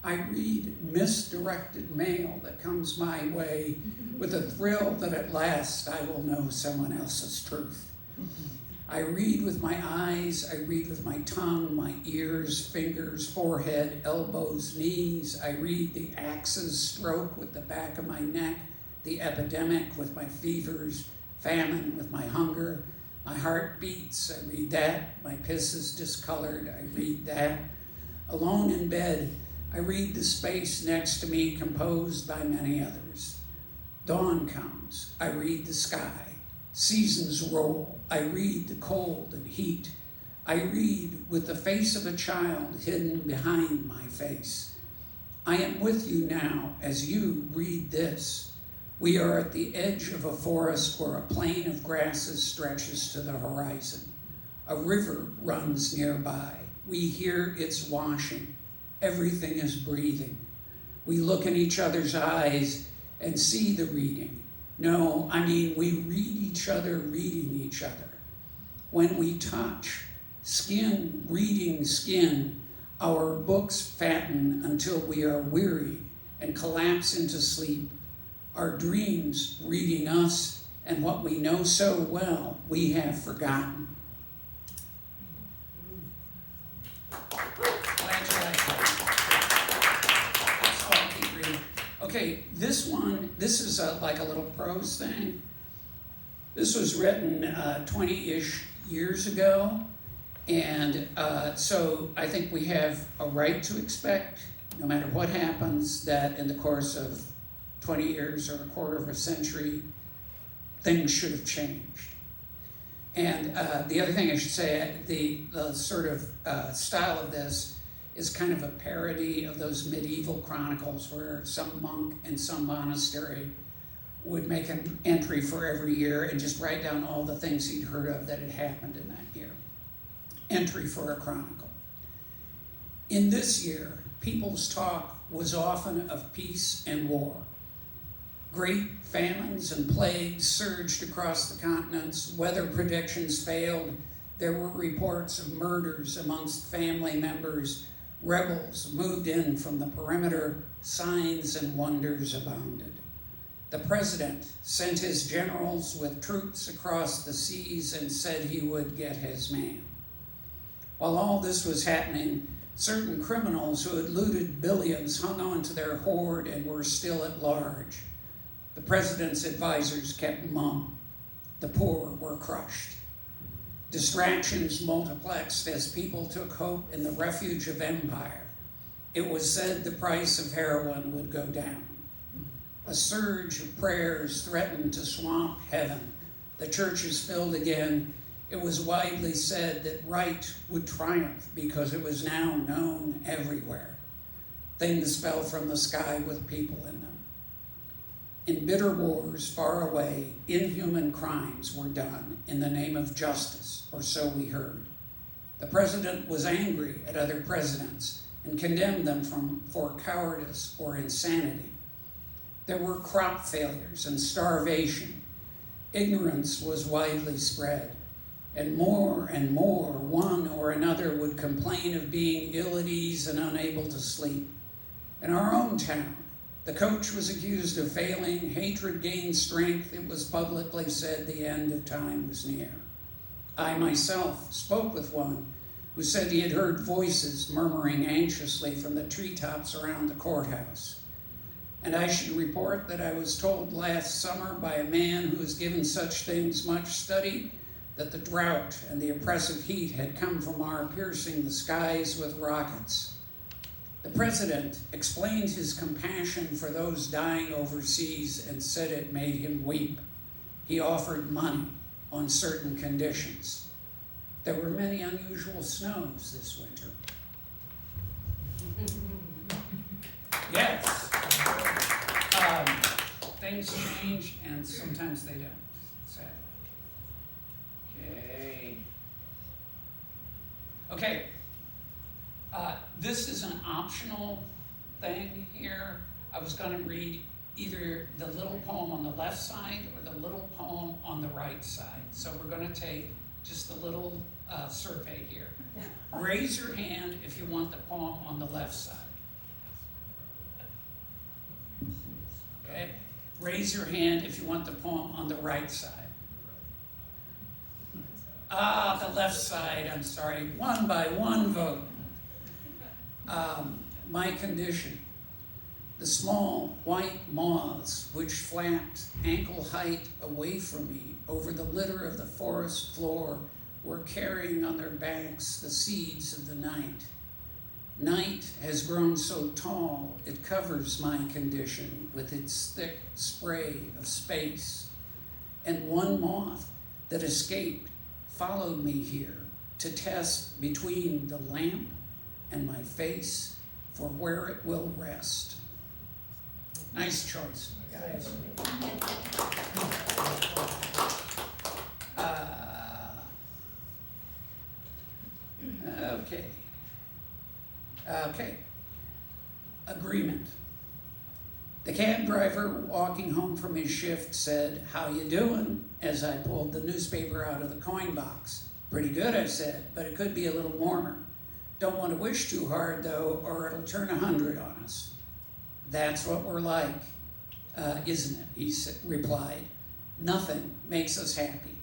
Speaker 6: I read misdirected mail that comes my way with a thrill that at last I will know someone else's truth. I read with my eyes, I read with my tongue, my ears, fingers, forehead, elbows, knees. I read the axe's stroke with the back of my neck, the epidemic with my fevers, famine with my hunger. My heart beats, I read that. My piss is discolored, I read that. Alone in bed, I read the space next to me composed by many others. Dawn comes, I read the sky. Seasons roll, I read the cold and heat. I read with the face of a child hidden behind my face. I am with you now as you read this. We are at the edge of a forest where a plain of grasses stretches to the horizon. A river runs nearby. We hear its washing. Everything is breathing. We look in each other's eyes and see the reading. No, I mean we read each other reading each other. When we touch, skin reading skin, our books fatten until we are weary and collapse into sleep. Our dreams reading us, and what we know so well we have forgotten. Okay, this is like a little prose thing. This was written 20-ish years ago, and so I think we have a right to expect, no matter what happens, that in the course of 20 years or a quarter of a century, things should have changed. And the other thing I should say, the sort of style of this is kind of a parody of those medieval chronicles where some monk in some monastery would make an entry for every year and just write down all the things he'd heard of that had happened in that year. Entry for a chronicle. In this year, people's talk was often of peace and war. Great famines and plagues surged across the continents. Weather predictions failed. There were reports of murders amongst family members. Rebels moved in from the perimeter. Signs and wonders abounded. The president sent his generals with troops across the seas and said he would get his man. While all this was happening, certain criminals who had looted billions hung on to their hoard and were still at large. The president's advisors kept mum. The poor were crushed. Distractions multiplexed as people took hope in the refuge of empire. It was said the price of heroin would go down. A surge of prayers threatened to swamp heaven. The churches filled again. It was widely said that right would triumph because it was now known everywhere. Things fell from the sky with people in them. In bitter wars far away, inhuman crimes were done in the name of justice, or so we heard. The president was angry at other presidents and condemned them for cowardice or insanity. There were crop failures and starvation. Ignorance was widely spread. And more, one or another would complain of being ill at ease and unable to sleep. In our own town, the coach was accused of failing, hatred gained strength. It was publicly said the end of time was near. I myself spoke with one who said he had heard voices murmuring anxiously from the treetops around the courthouse. And I should report that I was told last summer by a man who has given such things much study that the drought and the oppressive heat had come from our piercing the skies with rockets. The president explained his compassion for those dying overseas and said it made him weep. He offered money on certain conditions. There were many unusual snows this winter. Yes. Things change and sometimes they don't. Sad. Okay. This is an optional thing here. I was going to read either the little poem on the left side or the little poem on the right side. So we're going to take just a little survey here. Raise your hand if you want the poem on the left side. Okay? Raise your hand if you want the poem on the right side. Ah, the left side, I'm sorry. 1 by 1 vote. My condition. The small white moths which flapped ankle height away from me over the litter of the forest floor were carrying on their backs the seeds of the night. Night has grown so tall it covers my condition with its thick spray of space. And one moth that escaped followed me here to test between the lamp and my face for where it will rest. Nice choice, guys. Okay. Agreement. The cab driver walking home from his shift said, "How you doing?" as I pulled the newspaper out of the coin box. "Pretty good," I said, "but it could be a little warmer. Don't want to wish too hard, though, or it'll turn 100 on us." "That's what we're like, isn't it?" he replied. "Nothing makes us happy."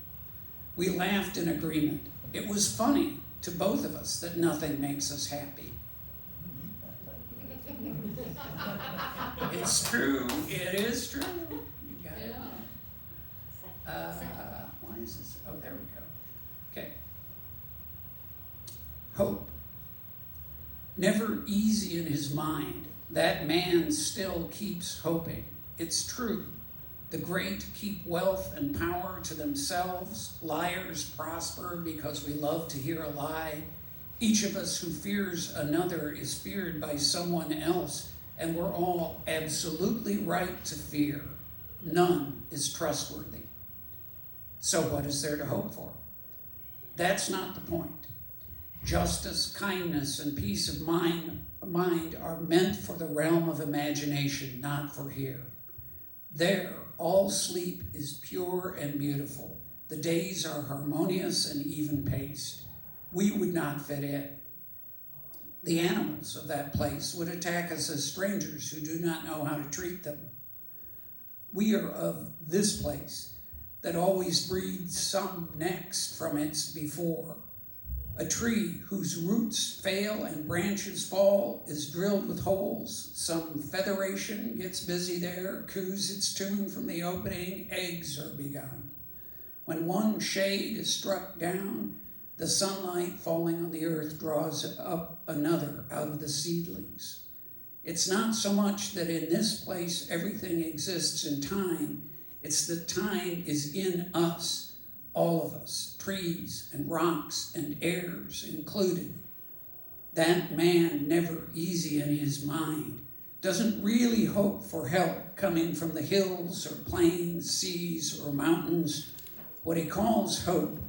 Speaker 6: We laughed in agreement. It was funny to both of us that nothing makes us happy. It's true. It is true. You got it. Why is this? Oh, there we go. Okay. Hope. Never easy in his mind, that man still keeps hoping. It's true. The great keep wealth and power to themselves. Liars prosper because we love to hear a lie. Each of us who fears another is feared by someone else, and we're all absolutely right to fear. None is trustworthy. So what is there to hope for? That's not the point. Justice, kindness, and peace of mind are meant for the realm of imagination, not for here. There, all sleep is pure and beautiful. The days are harmonious and even-paced. We would not fit in. The animals of that place would attack us as strangers who do not know how to treat them. We are of this place that always breeds some next from its before. A tree whose roots fail and branches fall is drilled with holes. Some federation gets busy there, coos its tune from the opening, eggs are begun. When one shade is struck down, the sunlight falling on the earth draws up another out of the seedlings. It's not so much that in this place everything exists in time, it's that time is in us, all of us, trees and rocks and airs included. That man, never easy in his mind, doesn't really hope for help coming from the hills or plains, seas or mountains. What he calls hope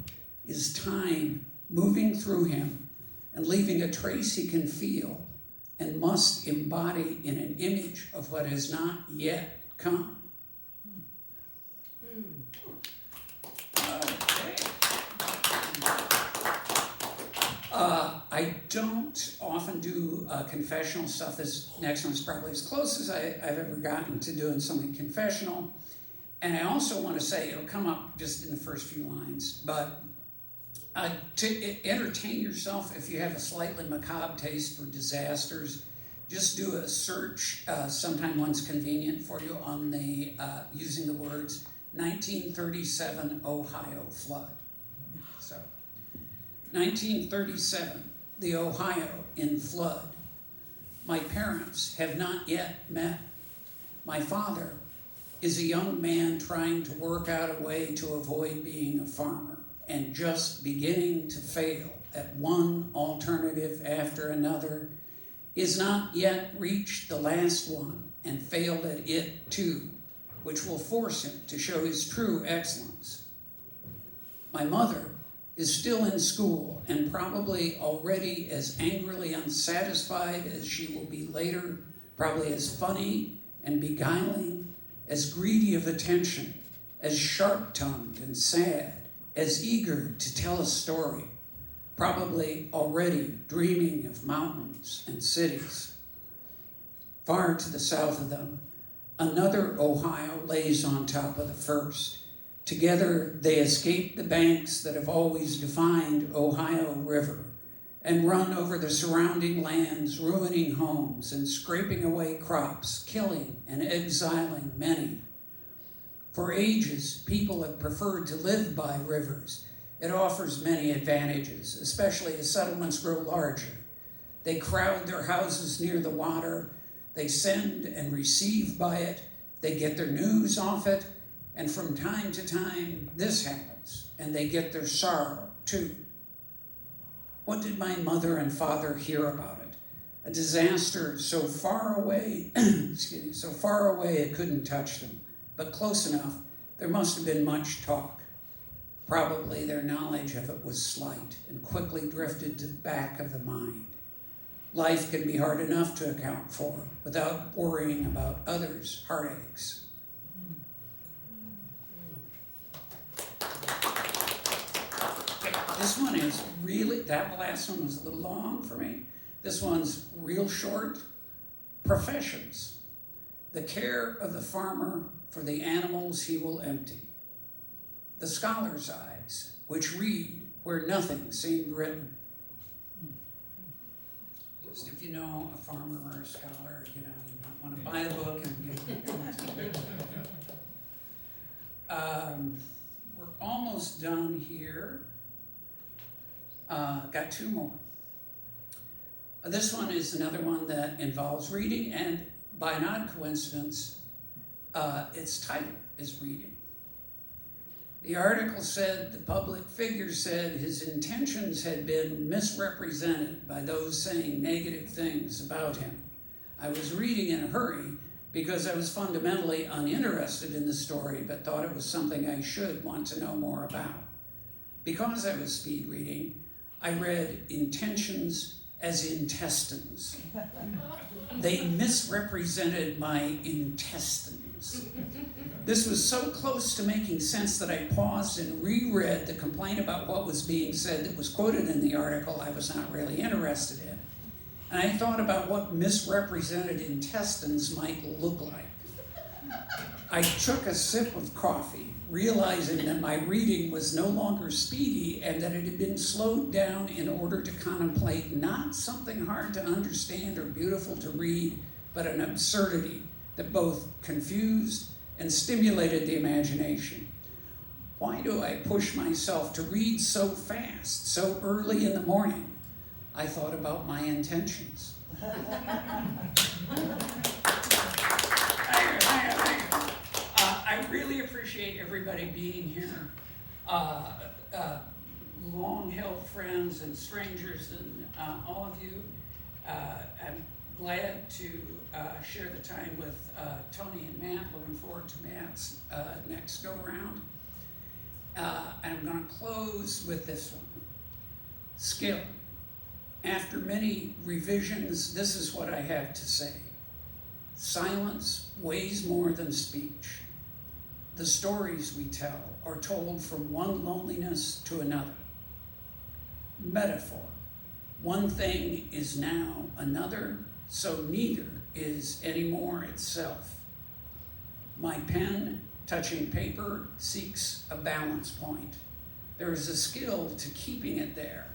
Speaker 6: is time moving through him and leaving a trace he can feel and must embody in an image of what has not yet come. Okay. I don't often do confessional stuff. This next one's probably as close as I've ever gotten to doing something confessional. And I also want to say, it'll come up just in the first few lines, but to entertain yourself, if you have a slightly macabre taste for disasters, just do a search, sometime one's convenient for you, on the using the words 1937 Ohio flood. So, 1937, the Ohio in flood. My parents have not yet met. My father is a young man trying to work out a way to avoid being a farmer and just beginning to fail at one alternative after another. He has not yet reached the last one and failed at it too, which will force him to show his true excellence. My mother is still in school and probably already as angrily unsatisfied as she will be later, probably as funny and beguiling, as greedy of attention, as sharp-tongued and sad, as eager to tell a story, probably already dreaming of mountains and cities. Far to the south of them, Another Ohio lays on top of the first. Together they escape the banks that have always defined Ohio River and run over the surrounding lands, ruining homes and scraping away crops, killing and exiling many. For ages, people have preferred to live by rivers. It offers many advantages, especially as settlements grow larger. They crowd their houses near the water. They send and receive by it. They get their news off it. And from time to time, this happens, and they get their sorrow too. What did my mother and father hear about it? A disaster so far away, so far away it couldn't touch them, but close enough, there must have been much talk. Probably their knowledge of it was slight and quickly drifted to the back of the mind. Life can be hard enough to account for without worrying about others' heartaches. This one is really, that last one was a little long for me. This one's real short. Professions. The care of the farmer for the animals he will empty. The scholar's eyes, which read where nothing seemed written. Just if you know a farmer or a scholar, you might want to buy the book and get it. We're almost done here. Got two more. This one is another one that involves reading, and by an odd coincidence, its title is Reading. The article said the public figure said his intentions had been misrepresented by those saying negative things about him. I was reading in a hurry because I was fundamentally uninterested in the story, but thought it was something I should want to know more about. Because I was speed reading, I read intentions as intestines. They misrepresented my intestines. This was so close to making sense that I paused and reread the complaint about what was being said that was quoted in the article I was not really interested in. And I thought about what misrepresented intestines might look like. I took a sip of coffee, realizing that my reading was no longer speedy and that it had been slowed down in order to contemplate not something hard to understand or beautiful to read, but an absurdity that both confused and stimulated the imagination. Why do I push myself to read so fast, so early in the morning? I thought about my intentions. I really appreciate everybody being here. Long-held friends and strangers and all of you. I'm glad to share the time with Tony and Matt. Looking forward to Matt's next go-around. And I'm going to close with this one. Skill. After many revisions, this is what I have to say. Silence weighs more than speech. The stories we tell are told from one loneliness to another. Metaphor. One thing is now another, so neither is anymore itself. My pen, touching paper, seeks a balance point. There is a skill to keeping it there,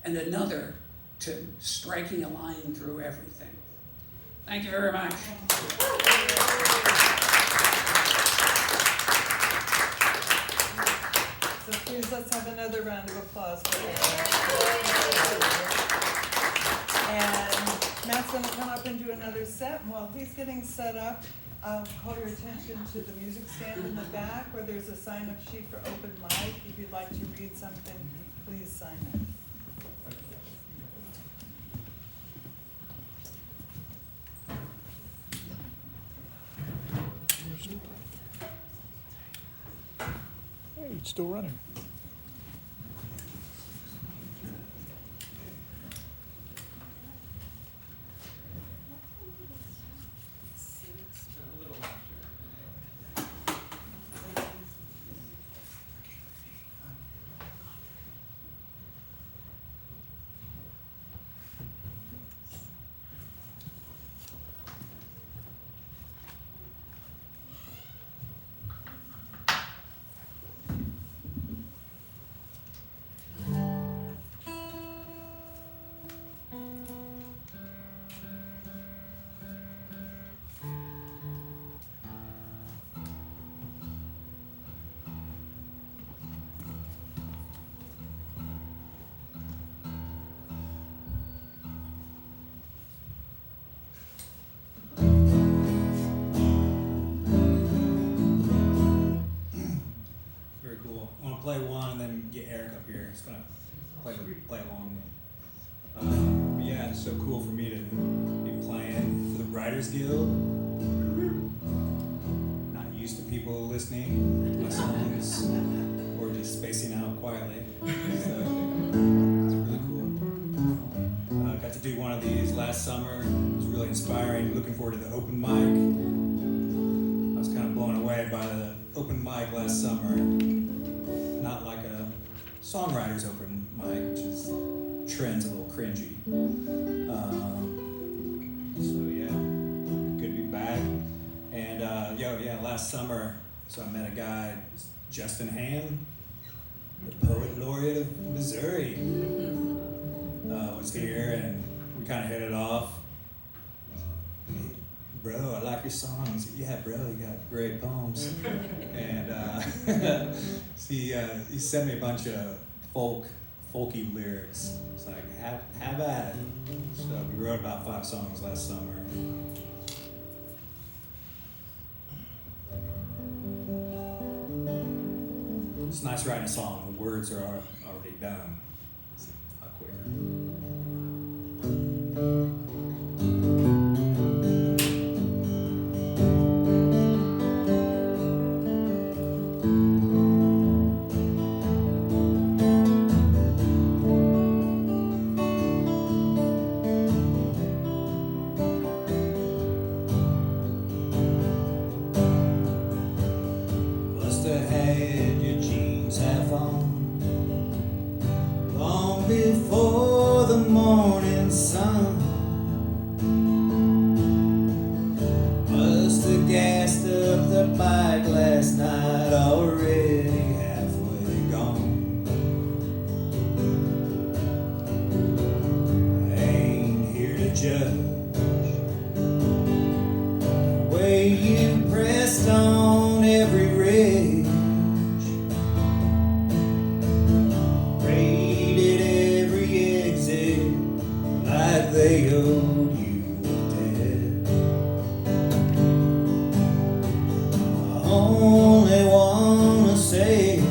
Speaker 6: and another to striking a line through everything. Thank you very much.
Speaker 3: So please, let's have another round of applause for him. And Matt's going to come up and do another set. And while he's getting set up, I'll call your attention to the music stand in the back where there's a sign-up sheet for open mic. If you'd like to read something, please sign up.
Speaker 4: Hey, it's still running.
Speaker 2: very cool. I want to play one and then get Eric up here. He's gonna play along with me. But yeah, it's so cool for me to be playing for the Writers Guild. Not used to people listening to my songs or just spacing out quietly. So it's really cool. Got to do one of these last summer. It was really inspiring. Looking forward to the open mic. I was kind of blown away by the open mic last summer. Not like a songwriter's open mic, which is trend's a little cringy. So yeah, good to be back. And last summer, so I met a guy, Justin Ham, the poet laureate of Missouri, was here, and we kind of hit it off. Hey, bro, I like your songs. Yeah, bro, you got great poems. And he sent me a bunch of folky lyrics. It's like, have at it. So we wrote about 5 songs last summer. It's nice writing a song. The words are already done. It's a lot quicker. Must have had Eugene's half on long before the morning sun. Must have gassed up the bike last night, already halfway gone. I ain't here to judge the way you pressed on every ridge, raided every exit like they owed you a debt. I only wanna say, I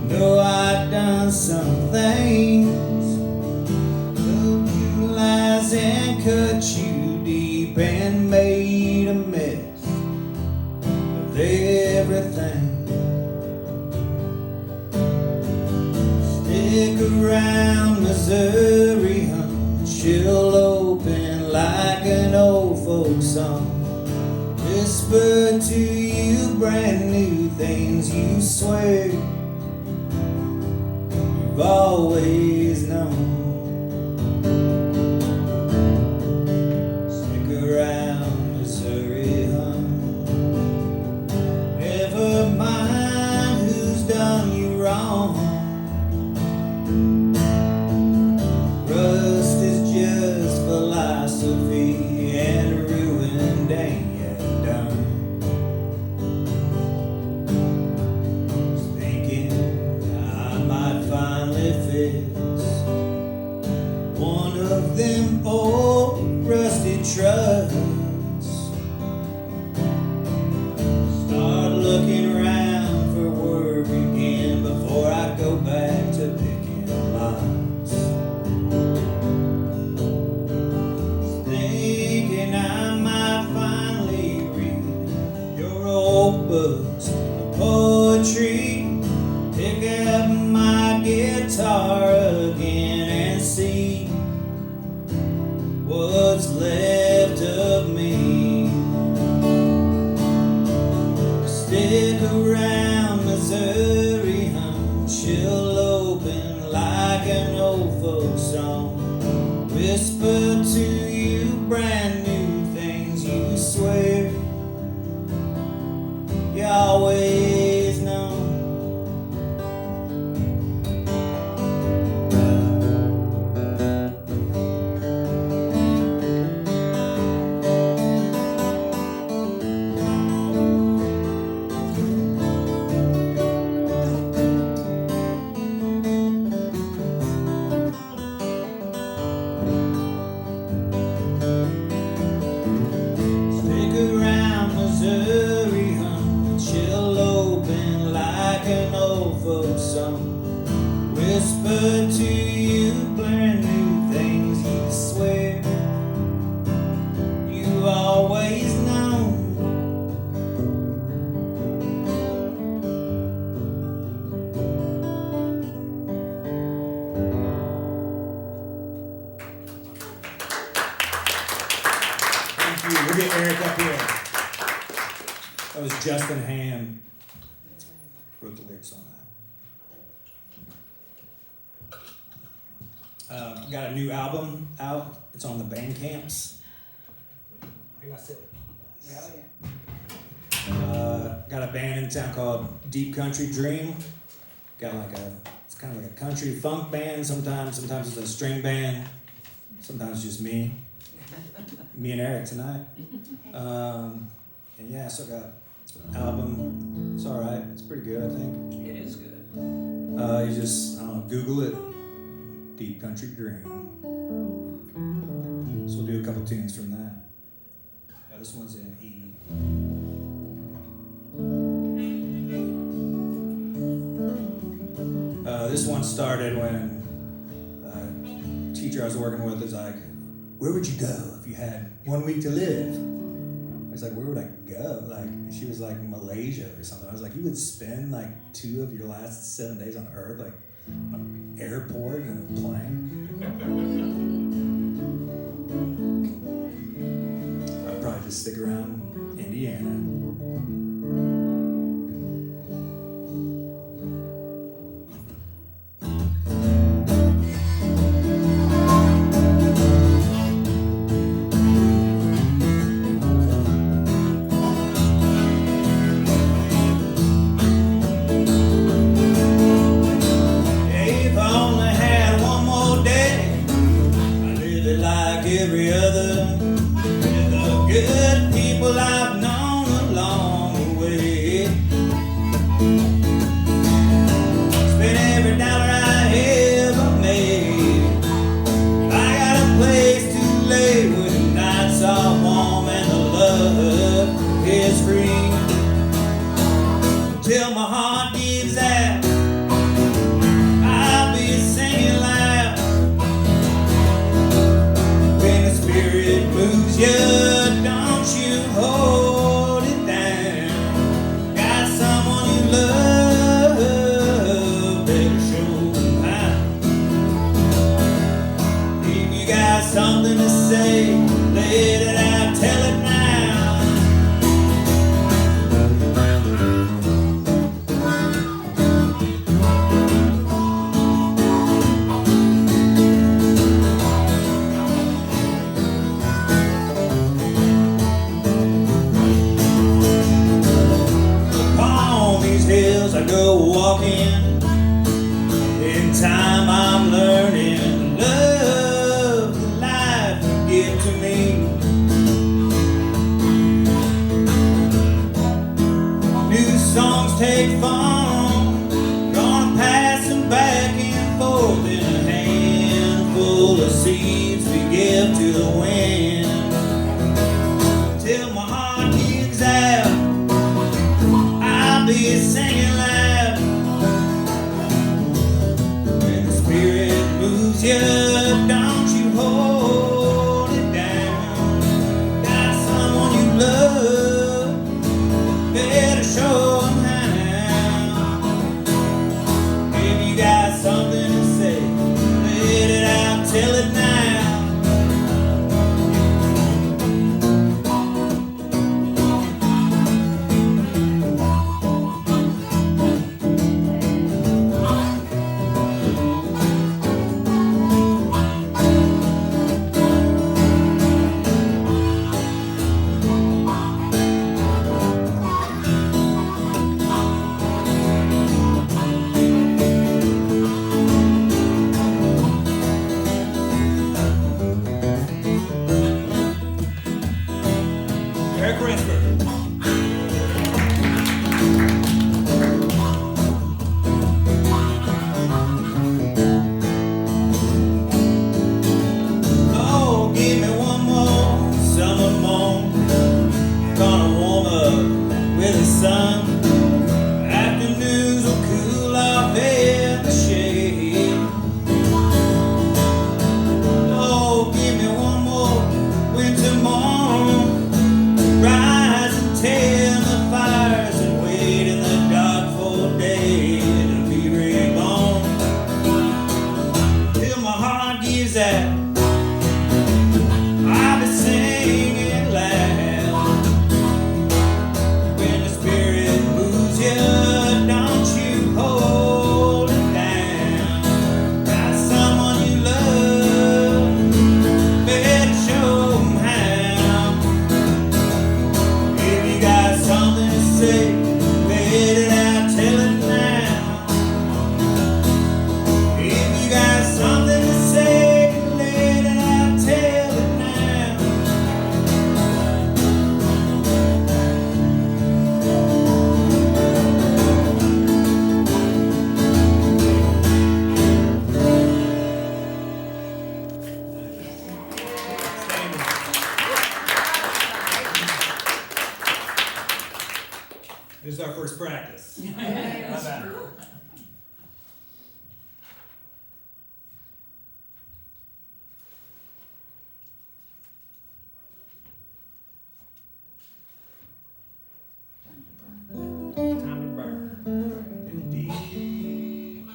Speaker 2: know I've done some things, told you lies and cut you deep and made a mess of everything. Stick around Missouri, hun, she'll open like an old folk song. Whisper to you brand new things you swear you've always known. Stick around Missouri, hun. Never mind who's done you wrong. Rust is just philosophy, and ruined ain't yet done. Was thinking I might finally fix one of them old rusty trucks. Start looking around for work again before I go back to picking locks. Thinking I might finally read your old books of poetry, pick up my guitar again and see what's left of me. Stick around Missouri, hun, she'll open like an old folk song. Whisper to you brand new things you swear you always known. folk song, whisper to you brand new things you swear you always known. Thank you. We'll get Eric up here. That was Justin Ham. Wrote the lyrics on that. Got a new album out. It's on the Bandcamps. I got it.
Speaker 1: Oh, yeah.
Speaker 2: Got a band in town called Deep Country Dream. Got it's kind of like a country funk band. Sometimes it's a string band. Sometimes just me and Eric tonight. And yeah, so I got an album. It's all right. It's pretty good, I think.
Speaker 6: It is good.
Speaker 2: You just Google it. Deep Country Dream. So we'll do a couple tunes from that. This one's in E. This one started when a teacher I was working with was like, "Where would you go if you had 1 week to live?" I was like, "Where would I go?" Like, she was like, Malaysia or something. I was like, "You would spend like 2 of your last 7 days on Earth, like on an airport and a plane?" I'd probably just stick around Indiana. Every other, with the good people I've known along the way. Spent every dollar I ever made. I got a place to lay when the nights are warm and the love is free. Till my heart gives out, I'll be singing loud. Spirit moves you, don't you hold it down. Got someone you love, better show them how. If you got something to say, let it out, tell it now. I go walking. In time I'm learning to love the life you give to me. New songs take form, gonna pass them back and forth in a handful of seeds we give to the wind. Till my heart gives out, I'll be singing loud. When the spirit moves you, don't you hold it down. Got someone you love, better show them how. If you got something to say, let it out, tell it now. first practice.
Speaker 5: Yes.
Speaker 2: Not bad. Time to burn. Indeed.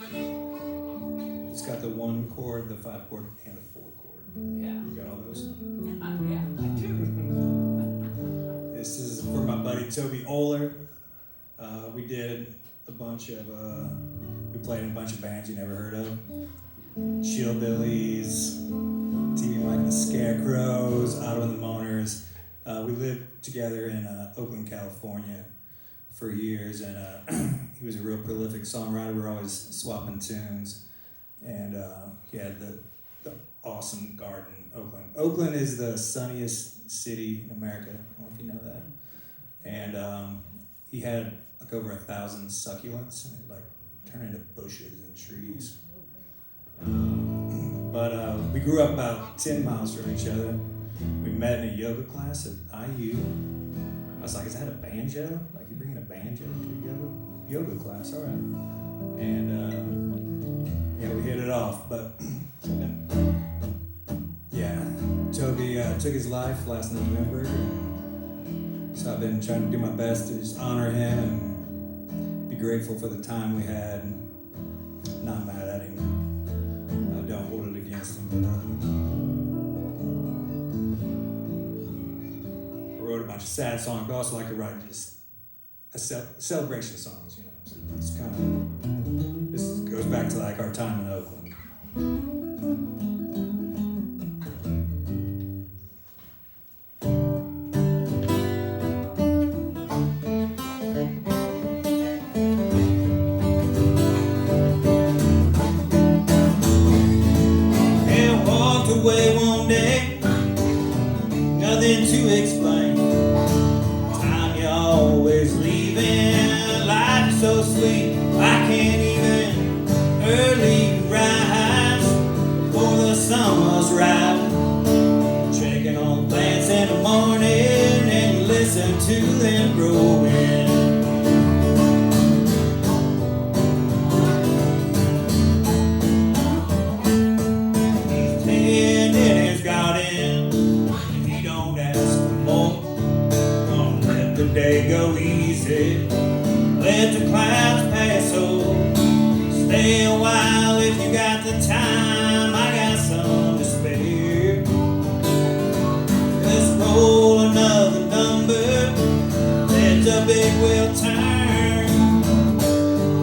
Speaker 2: It's got the 1 chord, the 5 chord, and the 4 chord.
Speaker 5: Yeah.
Speaker 2: You got all those?
Speaker 5: Yeah, I do.
Speaker 2: This is for my buddy Toby Oler. We did a bunch of, we played in a bunch of bands you never heard of. Chillbillies, TV Mike and the Scarecrows, Otto and the Moaners. We lived together in Oakland, California for years, and he was a real prolific songwriter. We were always swapping tunes, and he had the awesome garden, Oakland. Oakland is the sunniest city in America. I don't know if you know that. And he had like over 1,000 succulents, and they'd like turn into bushes and trees. But we grew up about 10 miles from each other. We met in a yoga class at IU. I was like, is that a banjo? Like, you bringing a banjo to a yoga class? All right. And yeah, we hit it off. But yeah, Toby took his life last November. And so I've been trying to do my best to just honor him and be grateful for the time we had. Not mad at him. I don't hold it against him. But, I wrote a bunch of sad songs, but I also like to write just celebration songs, you know. So it's kind of, this goes back to like our time in Oakland. Away one day, nothing to explain. Time you're always leaving, life is so sweet. I can't even early rise before the sun was right. Checking on plants in the morning and listen to them growing. Day go easy, let the clouds pass over. Stay a while if you got the time, I got some to spare. Let's roll another number, let the big wheel turn.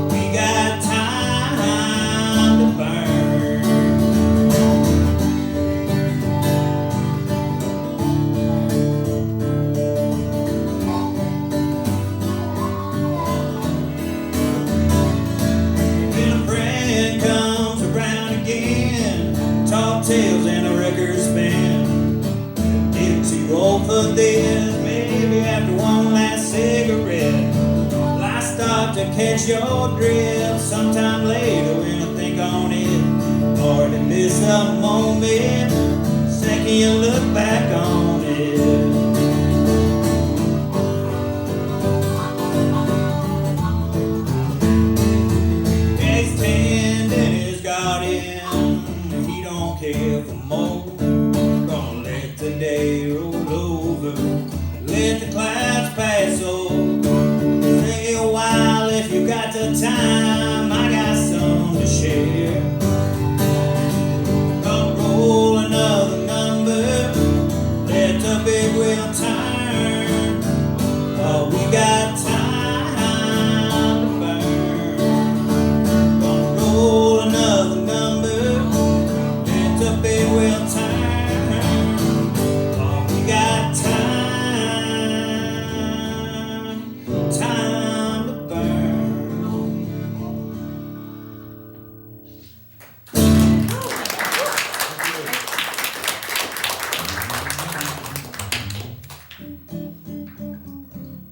Speaker 2: We got time to burn. Tales and a record spin. Dixie roll for this, maybe after one last cigarette. Well, I stop to catch your drift sometime later when I think on it. Hard to miss a moment, second you look back on it. He's tending his garden, care for more. Gonna let the day roll over, let the clouds pass over. Stay a while if you got the time, I got some to share. Gonna roll another number, let the big wheel turn. Oh, we got time to burn. Gonna roll another number, the big wheel turn. Oh, we got time to burn.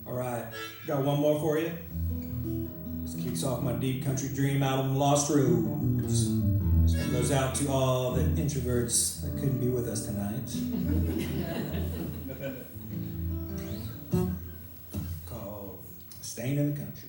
Speaker 2: All right, got one more for you. This kicks off my Deep Country Dream album, Lost Roads. This one goes out to all the introverts that couldn't be with us tonight. Called Staying in the Country.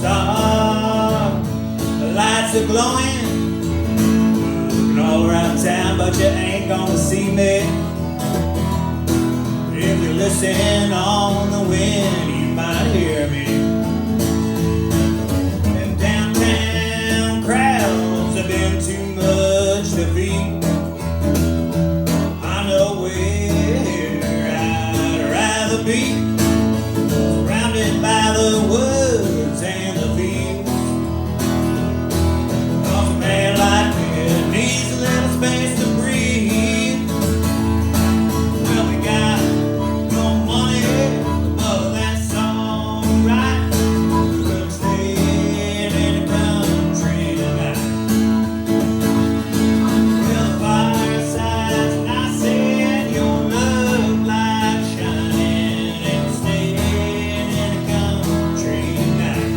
Speaker 2: star. The lights are glowing, looking all around town, but you ain't gonna see me. If you listen on the wind, you might hear me. And downtown crowds have been too much to beat. I know where I'd rather be, surrounded by the woods and the fields. 'Cause a man like me needs a little space to breathe. Well, we got no money, but that's alright. We're staying in the country tonight. Well, the fireside's nice and your love light shining, and we're staying in the country tonight.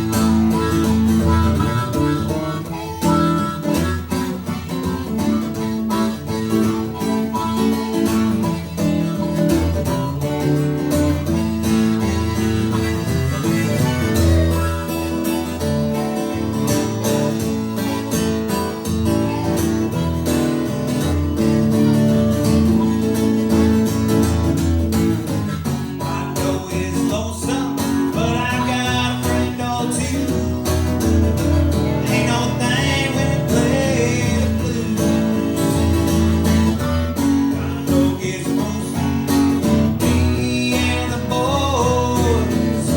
Speaker 2: I know it's lonesome, but I got a friend or two. Ain't no thing when you play the blues. I know it's lonesome, me and the boys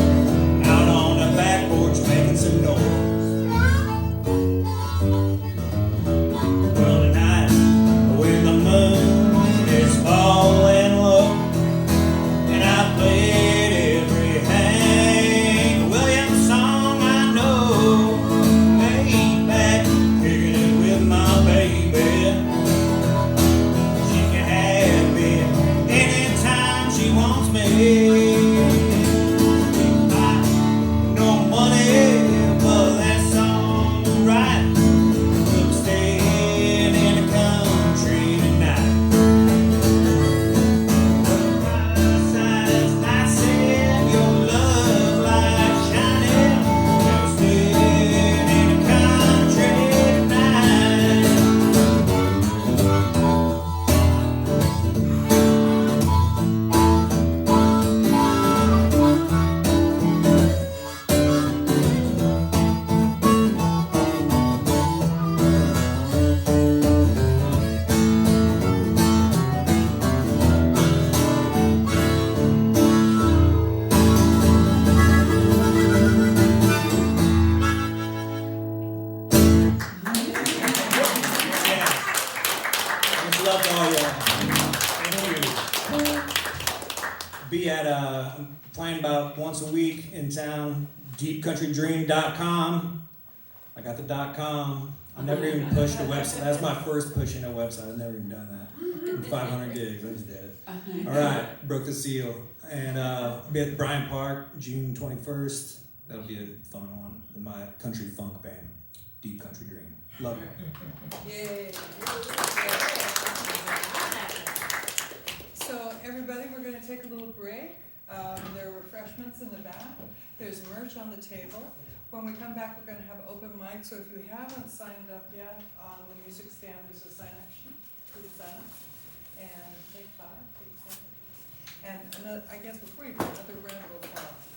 Speaker 2: out on the back porch making some noise. Well, tonight when the moon is falling low, and I played every Hank Williams song I know. Laid back, kicking it with my baby. She can have me anytime she wants me. No money, but that's alright. We're staying in the country tonight. Fireside's nice and your love light shining. We're staying in the country tonight. Yeah. Much love to all y'all. Thank you. Be at I'm playing about once a week in town. DeepCountryDream.com. I got the .com. I never even pushed a website. That's my first pushing a website. I've never even done that. 500 gigs. I just did it. All right, broke the seal. And be at Bryant Park, June 21st. That'll be a fun one. My country funk band, Deep Country Dream. Love you.
Speaker 1: Yay. So everybody, we're gonna take a little break. There are refreshments in the back. There's merch on the table. When we come back, we're gonna have open mic, so if you haven't signed up yet, on the music stand, there's a sign-up sheet. Please sign up. And take 5, take 10. And another, I guess before you go, another round of applause.